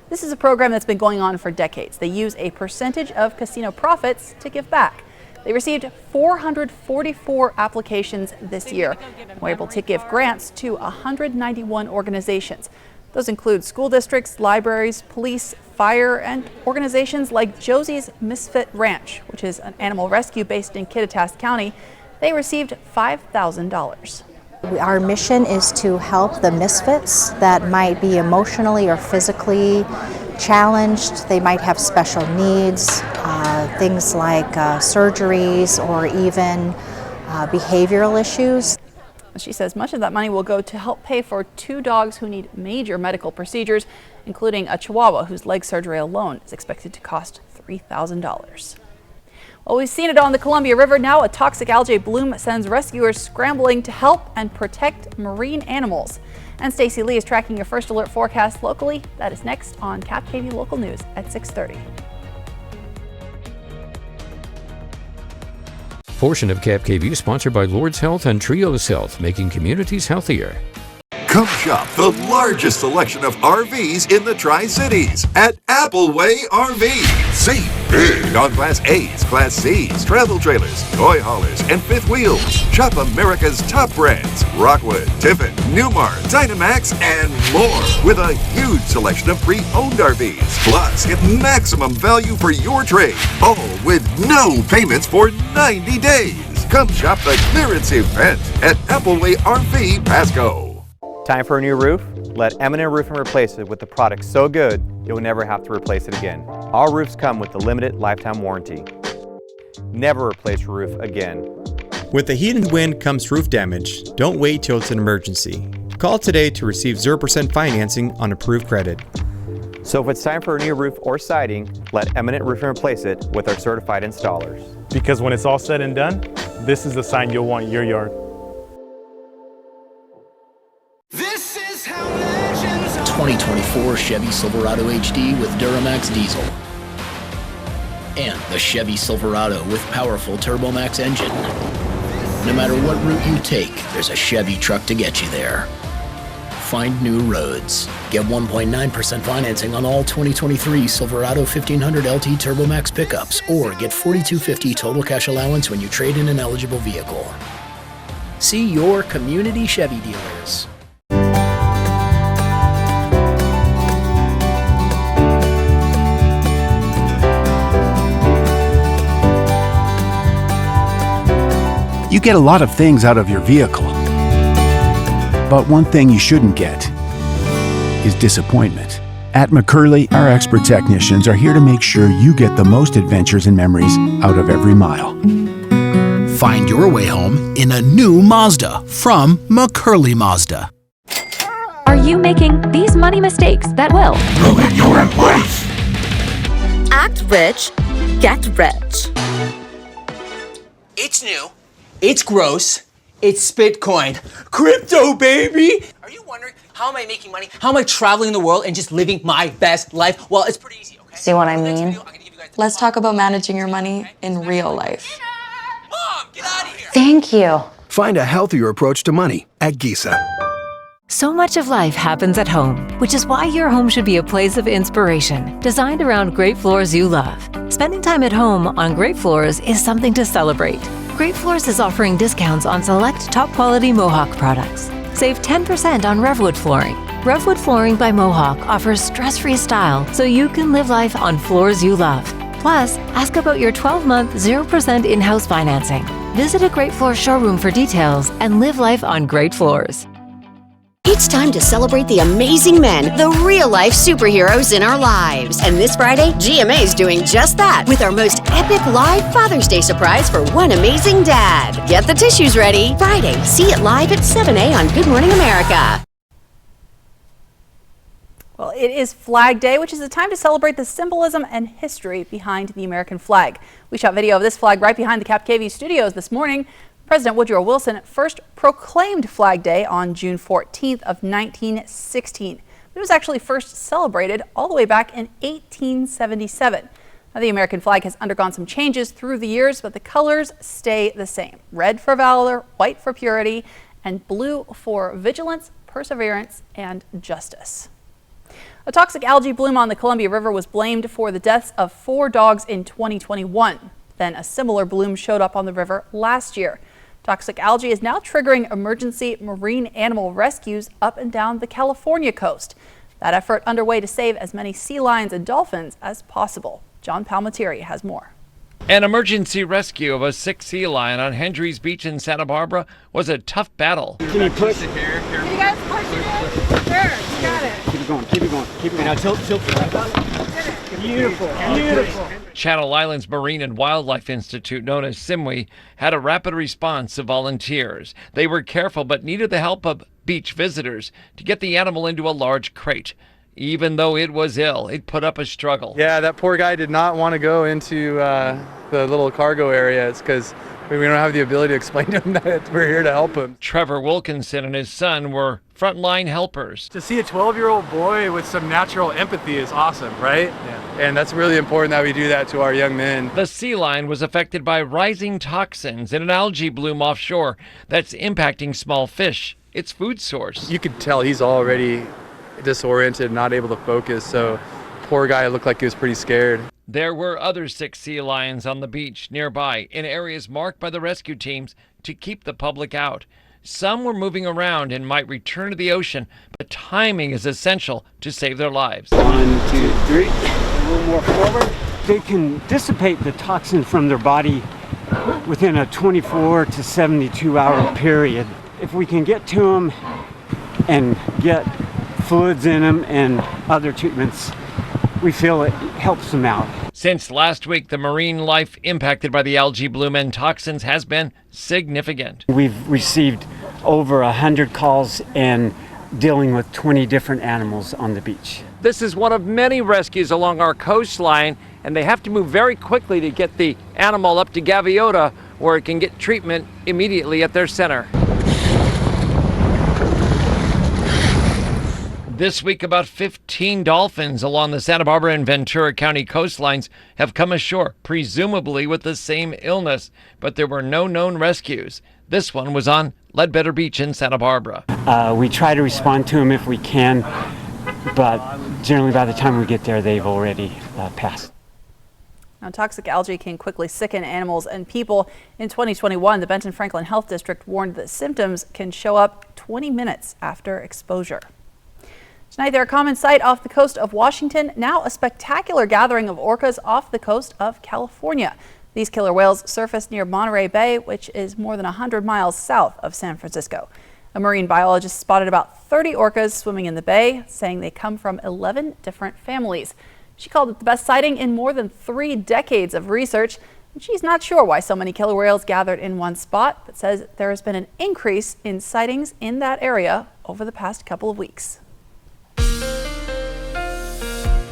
Speaker 1: This is a program that's been going on for decades. They use a percentage of casino profits to give back. They received 444 applications this year and were able to give grants to 191 organizations. Those include school districts, libraries, police, fire, and organizations like Josie's Misfit Ranch, which is an animal rescue based in Kittitas County. They received $5,000.
Speaker 17: Our mission is to help the misfits that might be emotionally or physically challenged. They might have special needs, things like surgeries or even behavioral issues.
Speaker 1: She says much of that money will go to help pay for 2 dogs who need major medical procedures, including a Chihuahua whose leg surgery alone is expected to cost $3,000. Well, we've seen it on the Columbia River. Now a toxic algae bloom sends rescuers scrambling to help and protect marine animals. And Stacey Lee is tracking your first alert forecast locally. That is next on KAPP Local News at 6:30.
Speaker 3: Portion of KAPP sponsored by Lord's Health and Trios Health, making communities healthier.
Speaker 9: Come shop the largest selection of RVs in the Tri-Cities at Appleway RV. Save big on Class A's, Class C's, travel trailers, toy haulers, and fifth wheels. Shop America's top brands, Rockwood, Tiffin, Newmar, Dynamax, and more, with a huge selection of pre-owned RVs. Plus, get maximum value for your trade, all with no payments for 90 days. Come shop the clearance event at Appleway RV Pasco.
Speaker 18: Time for a new roof? Let M&M Roofing replace it with a product so good you'll never have to replace it again. All roofs come with a limited lifetime warranty. Never replace your roof again.
Speaker 19: With the heat and wind comes roof damage. Don't wait till it's an emergency. Call today to receive 0% financing on approved credit.
Speaker 18: So if it's time for a new roof or siding, let M&M Roofing replace it with our certified installers.
Speaker 20: Because when it's all said and done, this is the sign you'll want in your yard.
Speaker 6: 2024 Chevy Silverado HD with Duramax diesel. And the Chevy Silverado with powerful TurboMax engine. No matter what route you take, there's a Chevy truck to get you there. find new roads. Get 1.9% financing on all 2023 Silverado 1500 LT TurboMax pickups, or get $4,250 total cash allowance when you trade in an eligible vehicle. See your community Chevy dealers.
Speaker 21: You get a lot of things out of your vehicle. But one thing you shouldn't get is disappointment. At McCurley, our expert technicians are here to make sure you get the most adventures and memories out of every mile.
Speaker 22: Find your way home in a new Mazda from McCurley Mazda.
Speaker 23: Are you making these money mistakes that will
Speaker 22: ruin your life?
Speaker 24: Act rich, get rich.
Speaker 25: It's new. It's gross. It's Bitcoin. Crypto, baby! Are you wondering, how am I making money? How am I traveling the world and just living my best life? Well, it's pretty easy, okay?
Speaker 26: See what I mean? Let's talk about managing your money in real life.
Speaker 25: Mom, get out of here!
Speaker 26: Thank you.
Speaker 21: Find a healthier approach to money at Giza.
Speaker 27: So much of life happens at home, which is why your home should be a place of inspiration, designed around great floors you love. Spending time at home on great floors is something to celebrate. Great Floors is offering discounts on select top-quality Mohawk products. Save 10% on Revwood flooring. Revwood Flooring by Mohawk offers stress-free style so you can live life on floors you love. Plus, ask about your 12-month 0% in-house financing. Visit a Great Floors showroom for details and live life on great floors.
Speaker 28: It's time to celebrate the amazing men, the real-life superheroes in our lives. And this Friday, GMA is doing just that with our most epic live Father's Day surprise for one amazing dad. Get the tissues ready. Friday, see it live at 7 on Good Morning America.
Speaker 1: Well, it is Flag Day, which is a time to celebrate the symbolism and history behind the American flag. We shot video of this flag right behind the KAPP studios this morning. President Woodrow Wilson first proclaimed Flag Day on June 14th of 1916. It was actually first celebrated all the way back in 1877. Now, the American flag has undergone some changes through the years, but the colors stay the same. Red for valor, white for purity, and blue for vigilance, perseverance, and justice. A toxic algae bloom on the Columbia River was blamed for the deaths of 4 dogs in 2021. Then a similar bloom showed up on the river last year. Toxic algae is now triggering emergency marine animal rescues up and down the California coast. That effort underway to save as many sea lions and dolphins as possible. John Palmatieri has more.
Speaker 29: An emergency rescue of a sick sea lion on Hendry's Beach in Santa Barbara was a tough battle.
Speaker 30: Can you push it here? Can you guys push it in? There, you got it. Keep it going, keep it going, keep it going. Now tilt it like that. Beautiful, beautiful.
Speaker 29: Channel Islands Marine and Wildlife Institute, known as SIMWI, had a rapid response of volunteers. They were careful but needed the help of beach visitors to get the animal into a large crate. Even though it was ill, it put up a struggle.
Speaker 20: Yeah, that poor guy did not want to go into the little cargo area. It's because we don't have the ability to explain to him that we're here to help him.
Speaker 29: Trevor Wilkinson and his son were frontline helpers.
Speaker 20: To see a 12-year-old boy with some natural empathy is awesome, right? Yeah. And that's really important that we do that to our young men.
Speaker 29: The sea lion was affected by rising toxins in an algae bloom offshore that's impacting small fish, its food source.
Speaker 20: You could tell he's already disoriented, not able to focus, so poor guy looked like he was pretty scared.
Speaker 29: There were other sick sea lions on the beach nearby in areas marked by the rescue teams to keep the public out. Some were moving around and might return to the ocean, but timing is essential to save their lives.
Speaker 31: 1, 2, 3. A little more forward. They can dissipate the toxin from their body within a 24 to 72 hour period. If we can get to them and get fluids in them and other treatments, we feel it helps them out.
Speaker 29: Since last week, the marine life impacted by the algae bloom and toxins has been significant.
Speaker 31: We've received over 100 calls and dealing with 20 different animals on the beach.
Speaker 29: This is one of many rescues along our coastline, and they have to move very quickly to get the animal up to Gaviota, where it can get treatment immediately at their center. This week, about 15 dolphins along the Santa Barbara and Ventura County coastlines have come ashore, presumably with the same illness, but there were no known rescues. This one was on Ledbetter Beach in Santa Barbara.
Speaker 31: We try to respond to them if we can, but generally by the time we get there, they've already passed.
Speaker 1: Now, toxic algae can quickly sicken animals and people. In 2021, the Benton Franklin Health District warned that symptoms can show up 20 minutes after exposure. Tonight, they're a common sight off the coast of Washington. Now, a spectacular gathering of orcas off the coast of California. These killer whales surfaced near Monterey Bay, which is more than 100 miles south of San Francisco. A marine biologist spotted about 30 orcas swimming in the bay, saying they come from 11 different families. She called it the best sighting in more than 3 decades of research. And she's not sure why so many killer whales gathered in one spot, but says there has been an increase in sightings in that area over the past couple of weeks.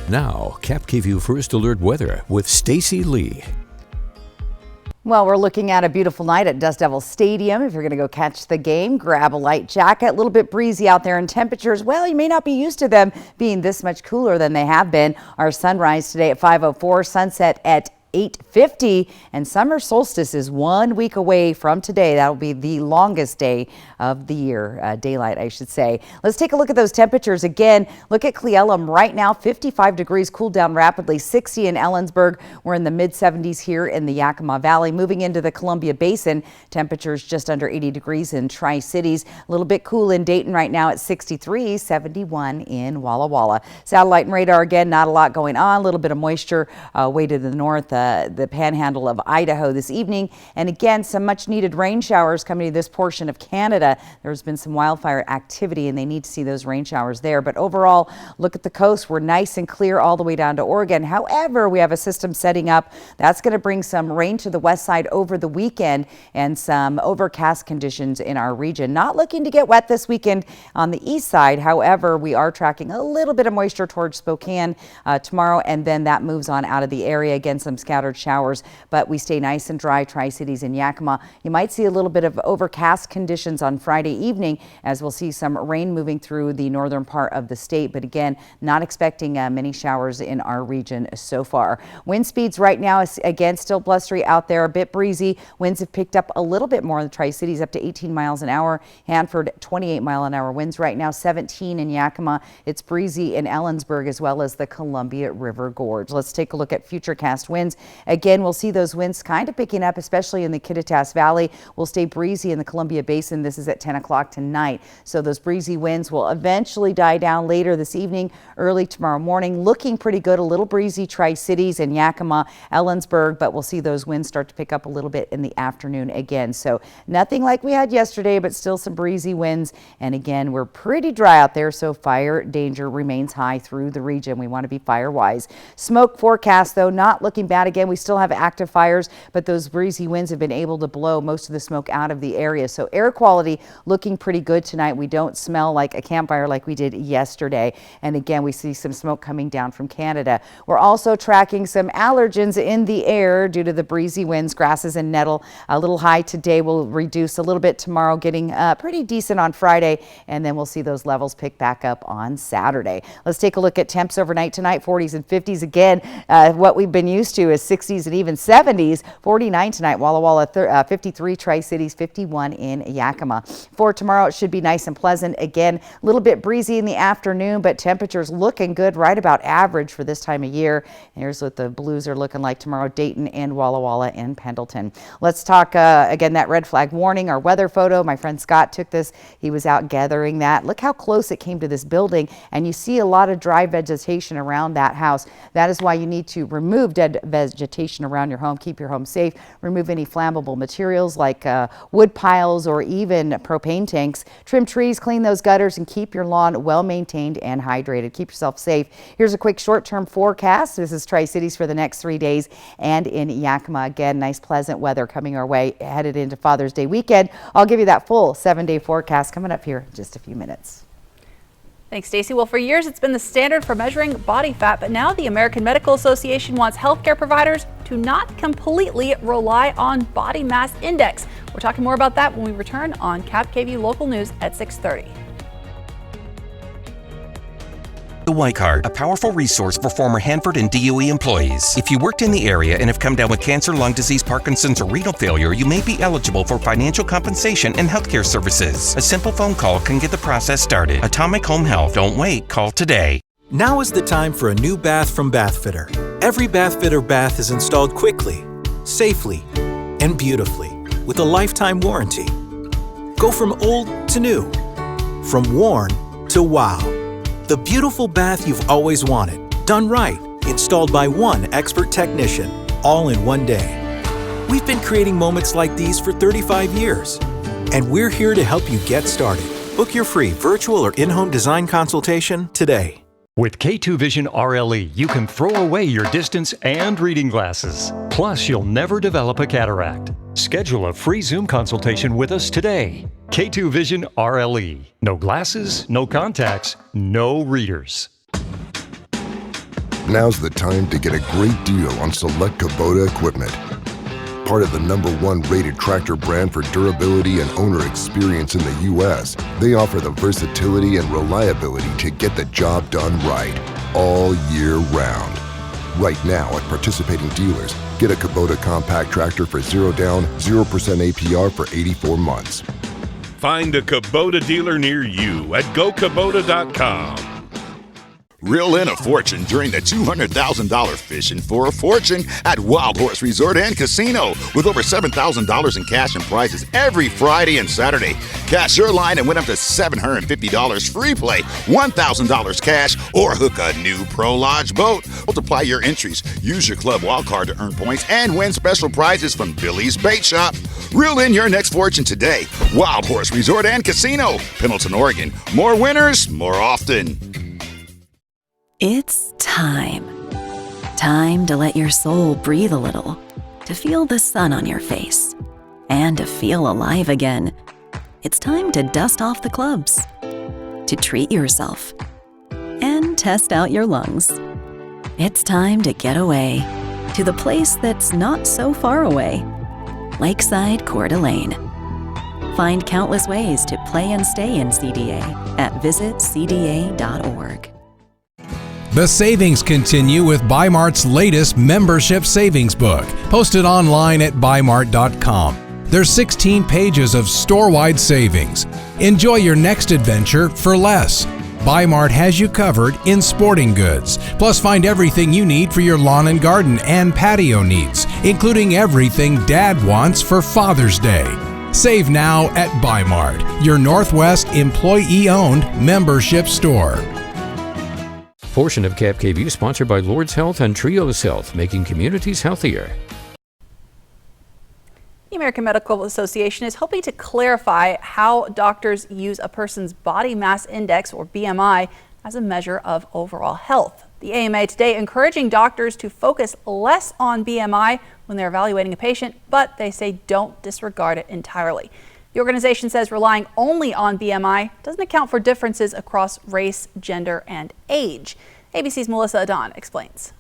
Speaker 3: Now, KAPP First Alert Weather with Stacy Lee.
Speaker 2: Well, we're looking at a beautiful night at Dust Devil Stadium. If you're going to go catch the game, grab a light jacket. A little bit breezy out there, and temperatures, well, you may not be used to them being this much cooler than they have been. Our sunrise today at 5:04, sunset at 8:50, and summer solstice is 1 week away from today. That'll be the longest day of the year, daylight, I should say. Let's take a look at those temperatures again. Look at Cle Elum right now, 55 degrees, cooled down rapidly. 60 in Ellensburg. We're in the mid-70s here in the Yakima Valley. Moving into the Columbia Basin, temperatures just under 80 degrees in Tri-Cities. A little bit cool in Dayton right now at 63, 71 in Walla Walla. Satellite and radar again, not a lot going on. A little bit of moisture way to the north. The panhandle of Idaho this evening. And again, some much needed rain showers coming to this portion of Canada. There's been some wildfire activity and they need to see those rain showers there. But overall, look at the coast. We're nice and clear all the way down to Oregon. However, we have a system setting up that's going to bring some rain to the west side over the weekend and some overcast conditions in our region. Not looking to get wet this weekend on the east side. However, we are tracking a little bit of moisture towards Spokane tomorrow, and then that moves on out of the area. Again, some scattered showers, but we stay nice and dry. Tri-Cities and Yakima. You might see a little bit of overcast conditions on Friday evening as we'll see some rain moving through the northern part of the state. But again, not expecting many showers in our region so far. Wind speeds right now is again still blustery out there, a bit breezy. Winds have picked up a little bit more in the Tri-Cities, up to 18 miles an hour. Hanford, 28-mile-an-hour winds right now, 17 in Yakima. It's breezy in Ellensburg as well as the Columbia River Gorge. Let's take a look at futurecast winds. Again, we'll see those winds kind of picking up, especially in the Kittitas Valley. We'll stay breezy in the Columbia Basin. This is at 10 o'clock tonight. So those breezy winds will eventually die down later this evening, early tomorrow morning. Looking pretty good. A little breezy Tri-Cities and Yakima, Ellensburg, but we'll see those winds start to pick up a little bit in the afternoon again. So nothing like we had yesterday, but still some breezy winds. And again, we're pretty dry out there, so fire danger remains high through the region. We want to be fire wise. Smoke forecast, though, not looking bad. Again, we still have active fires, but those breezy winds have been able to blow most of the smoke out of the area. So air quality looking pretty good tonight. We don't smell like a campfire like we did yesterday. And again, we see some smoke coming down from Canada. We're also tracking some allergens in the air due to the breezy winds. Grasses and nettle a little high today, will reduce a little bit tomorrow, getting pretty decent on Friday, and then we'll see those levels pick back up on Saturday. Let's take a look at temps overnight tonight. 40s and 50s again. What we've been used to is 60s and even 70s. 49 tonight, Walla Walla, 53 Tri-Cities, 51 in Yakima. For tomorrow, it should be nice and pleasant. Again, a little bit breezy in the afternoon, but temperatures looking good, right about average for this time of year. And here's what the blues are looking like tomorrow: Dayton and Walla Walla and Pendleton. Let's talk again, that red flag warning, our weather photo. My friend Scott took this. He was out gathering that. Look how close it came to this building, and you see a lot of dry vegetation around that house. That is why you need to remove dead vegetation around your home, keep your home safe, remove any flammable materials like wood piles or even propane tanks, trim trees, clean those gutters, and keep your lawn well maintained and hydrated. Keep yourself safe. Here's a quick short-term forecast. This is Tri-Cities for the next 3 days, and in Yakima again, nice pleasant weather coming our way headed into Father's Day weekend. I'll give you that full 7-day forecast coming up here in just a few minutes.
Speaker 1: Thanks, Stacey. Well, for years, it's been the standard for measuring body fat, but now the American Medical Association wants healthcare providers to not completely rely on body mass index. We're talking more about that when we return on KAPP KVEW Local News at 6:30.
Speaker 4: The Y Card, a powerful resource for former Hanford and DOE employees. If you worked in the area and have come down with cancer, lung disease, Parkinson's, or renal failure, you may be eligible for financial compensation and healthcare services. A simple phone call can get the process started. Atomic Home Health. Don't wait. Call today.
Speaker 5: Now is the time for a new bath from Bathfitter. Every Bathfitter bath is installed quickly, safely, and beautifully with a lifetime warranty. Go from old to new, from worn to wow. The beautiful bath you've always wanted, done right, installed by one expert technician, all in one day. We've been creating moments like these for 35 years, and we're here to help you get started. Book your free virtual or in-home design consultation today.
Speaker 7: With K2 Vision RLE, you can throw away your distance and reading glasses. Plus, you'll never develop a cataract. Schedule a free Zoom consultation with us today. K2 Vision RLE. No glasses, no contacts, no readers.
Speaker 8: Now's the time to get a great deal on select Kubota equipment. Part of the #1 rated tractor brand for durability and owner experience in the U.S., they offer the versatility and reliability to get the job done right, all year round. Right now at participating dealers, get a Kubota compact tractor for 0 down, 0% APR for 84 months.
Speaker 10: Find a Kubota dealer near you at gokubota.com.
Speaker 11: Reel in a fortune during the $200,000 Fishing for a Fortune at Wild Horse Resort and Casino with over $7,000 in cash and prizes every Friday and Saturday. Cash your line and win up to $750 free play, $1,000 cash, or hook a new Pro Lodge boat. Multiply your entries, use your club wild card to earn points, and win special prizes from Billy's Bait Shop. Reel in your next fortune today. Wild Horse Resort and Casino, Pendleton, Oregon. More winners, more often.
Speaker 27: It's time. Time to let your soul breathe a little, to feel the sun on your face, and to feel alive again. It's time to dust off the clubs, to treat yourself, and test out your lungs. It's time to get away to the place that's not so far away, Lakeside Coeur d'Alene. Find countless ways to play and stay in CDA at visitcda.org.
Speaker 12: The savings continue with Bymart's latest membership savings book, posted online at bymart.com. There's 16 pages of store-wide savings. Enjoy your next adventure for less. Bymart has you covered in sporting goods. Plus, find everything you need for your lawn and garden and patio needs, including everything Dad wants for Father's Day. Save now at Bymart, your Northwest employee-owned membership store.
Speaker 3: Portion of KAPP sponsored by Lord's Health and Trios Health, making communities healthier.
Speaker 1: The American Medical Association is hoping to clarify how doctors use a person's body mass index, or BMI, as a measure of overall health. The AMA today encouraging doctors to focus less on BMI when they're evaluating a patient, but they say don't disregard it entirely. The organization says relying only on BMI doesn't account for differences across race, gender, and age. ABC's Melissa Adon explains.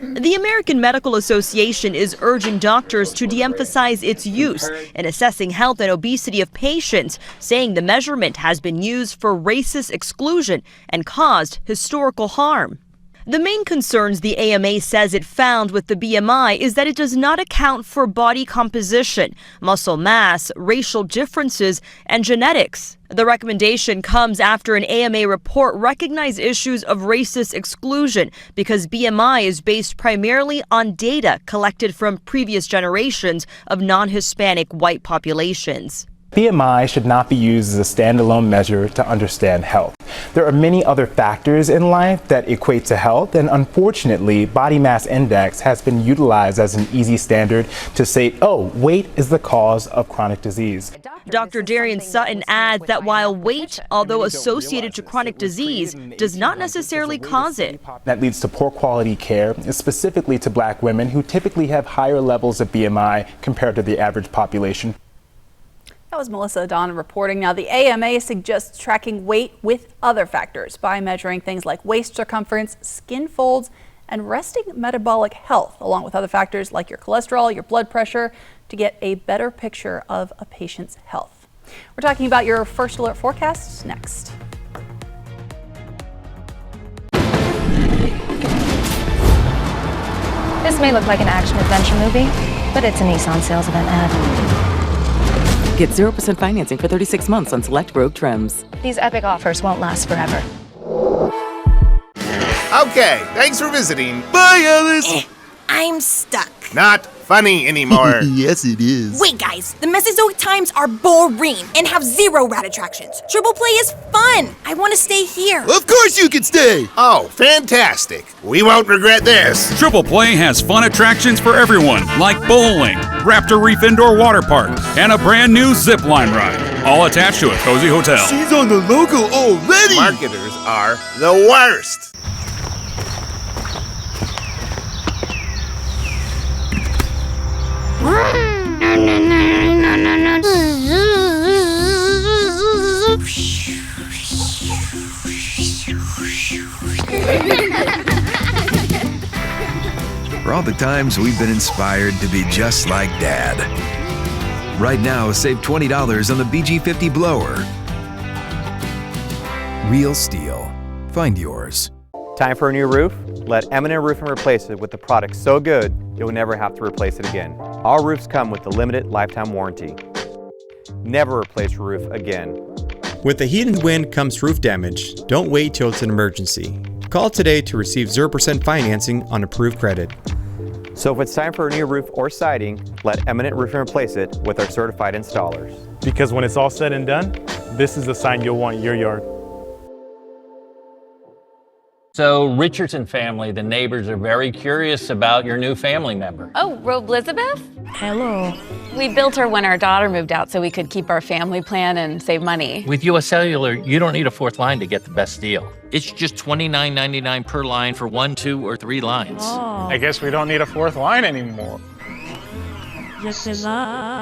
Speaker 13: The American Medical Association is urging doctors to de-emphasize its use in assessing health and obesity of patients, saying the measurement has been used for racist exclusion and caused historical harm. The main concerns the AMA says it found with the BMI is that it does not account for body composition, muscle mass, racial differences, and genetics. The recommendation comes after an AMA report recognized issues of racist exclusion because BMI is based primarily on data collected from previous generations of non-Hispanic white populations.
Speaker 14: BMI should not be used as a standalone measure to understand health. There are many other factors in life that equate to health, and unfortunately, body mass index has been utilized as an easy standard to say, oh, weight is the cause of chronic disease.
Speaker 13: Dr. Darian Sutton adds that while weight, although associated to chronic disease, does not necessarily cause it.
Speaker 14: That leads to poor quality care, specifically to Black women who typically have higher levels of BMI compared to the average population.
Speaker 1: That was Melissa Adon reporting. Now, the AMA suggests tracking weight with other factors by measuring things like waist circumference, skin folds, and resting metabolic health, along with other factors like your cholesterol, your blood pressure, to get a better picture of a patient's health. We're talking about your First Alert forecasts next.
Speaker 6: may look like an action-adventure movie, but it's a Nissan sales event ad.
Speaker 9: Get 0% financing for 36 months on select Rogue trims.
Speaker 6: These epic offers won't last forever.
Speaker 15: Okay, thanks for visiting. Bye, Alice!
Speaker 16: I'm stuck.
Speaker 15: Not funny anymore.
Speaker 17: Yes, it is.
Speaker 16: Wait, guys, the Mesozoic times are boring and have 0 rad attractions. Triple play is fun. I want to stay here.
Speaker 17: Of course you can stay.
Speaker 15: Oh, fantastic. We won't regret this.
Speaker 18: Triple Play has fun attractions for everyone, like bowling, Raptor Reef Indoor Water Park, and a brand new zip line ride, all attached to a cozy hotel.
Speaker 17: She's on the logo already.
Speaker 15: Marketers are the worst.
Speaker 19: For all the times we've been inspired to be just like Dad. Right now, save $20 on the BG50 blower. Real STIHL. Find yours.
Speaker 22: Time for a new roof? Let Eminent Roofing replace it with a product so good you'll never have to replace it again. Our roofs come with the limited lifetime warranty. Never replace your roof again.
Speaker 23: With the heat and wind comes roof damage. Don't wait till it's an emergency. Call today to receive 0% financing on approved credit.
Speaker 22: So if it's time for a new roof or siding, let Eminent Roofing replace it with our certified installers.
Speaker 14: Because when it's all said and done, this is the sign you'll want in your yard.
Speaker 24: So Richardson family, the neighbors are very curious about your new family member.
Speaker 25: Oh, Robe Elizabeth?
Speaker 6: Hello.
Speaker 25: We built her when our daughter moved out so we could keep our family plan and save money.
Speaker 24: With US Cellular, you don't need a 4th line to get the best deal. It's just $29.99 per line for 1, 2, or 3 lines.
Speaker 14: Oh. I guess we don't need a 4th line anymore.
Speaker 6: This is awkward.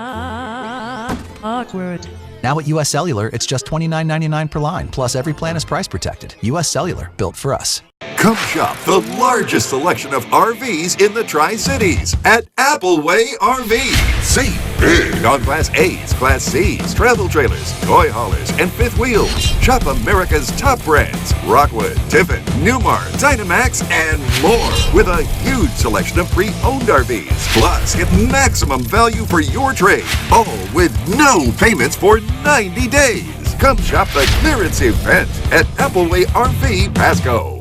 Speaker 32: Now at US Cellular, it's just $29.99 per line, plus every plan is price protected. US Cellular, built for us.
Speaker 33: Come shop the largest selection of RVs in the Tri-Cities at Appleway RV. Save big on Class A's, Class C's, travel trailers, toy haulers, and fifth wheels. Shop America's top brands, Rockwood, Tiffin, Newmar, Dynamax, and more, with a huge selection of pre-owned RVs. Plus, get maximum value for your trade, all with no payments for 90 days. Come shop the clearance event at Appleway RV Pasco.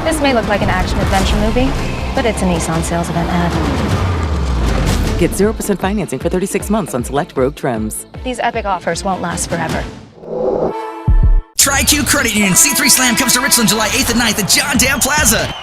Speaker 6: This may look like an action-adventure movie, but it's a Nissan sales event ad.
Speaker 9: Get 0% financing for 36 months on select Rogue trims.
Speaker 6: These epic offers won't last forever.
Speaker 34: TriQ Credit Union C3 Slam comes to Richland July 8th and 9th at John Dam Plaza.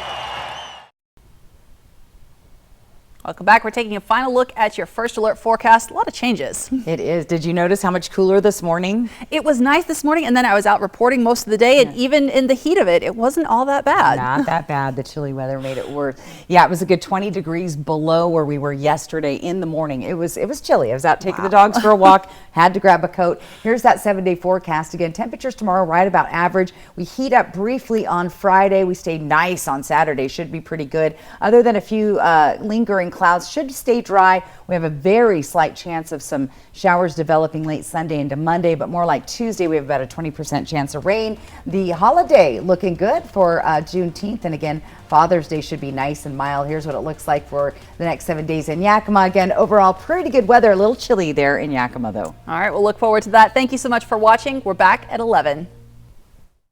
Speaker 1: Welcome back. We're taking a final look at your first alert forecast. A lot of changes.
Speaker 2: It is. Did you notice how much cooler this morning?
Speaker 1: It was nice this morning, and then I was out reporting most of the day, and even in the heat of it, it wasn't all that bad.
Speaker 2: Not that bad. The chilly weather made it worse. Yeah, it was a good 20 degrees below where we were yesterday in the morning. It was chilly. I was out taking the dogs for a walk, had to grab a coat. Here's that 7-day forecast again. Temperatures tomorrow right about average. We heat up briefly on Friday. We stay nice on Saturday. Should be pretty good. Other than a few lingering clouds, should stay dry. We have a very slight chance of some showers developing late Sunday into Monday, but more like Tuesday, we have about a 20% chance of rain. The holiday looking good for Juneteenth, and again, Father's Day should be nice and mild. Here's what it looks like for the next 7 days in Yakima. Again, overall, pretty good weather. A little chilly there in Yakima, though.
Speaker 1: All right, we'll look forward to that. Thank you so much for watching. We're back at 11.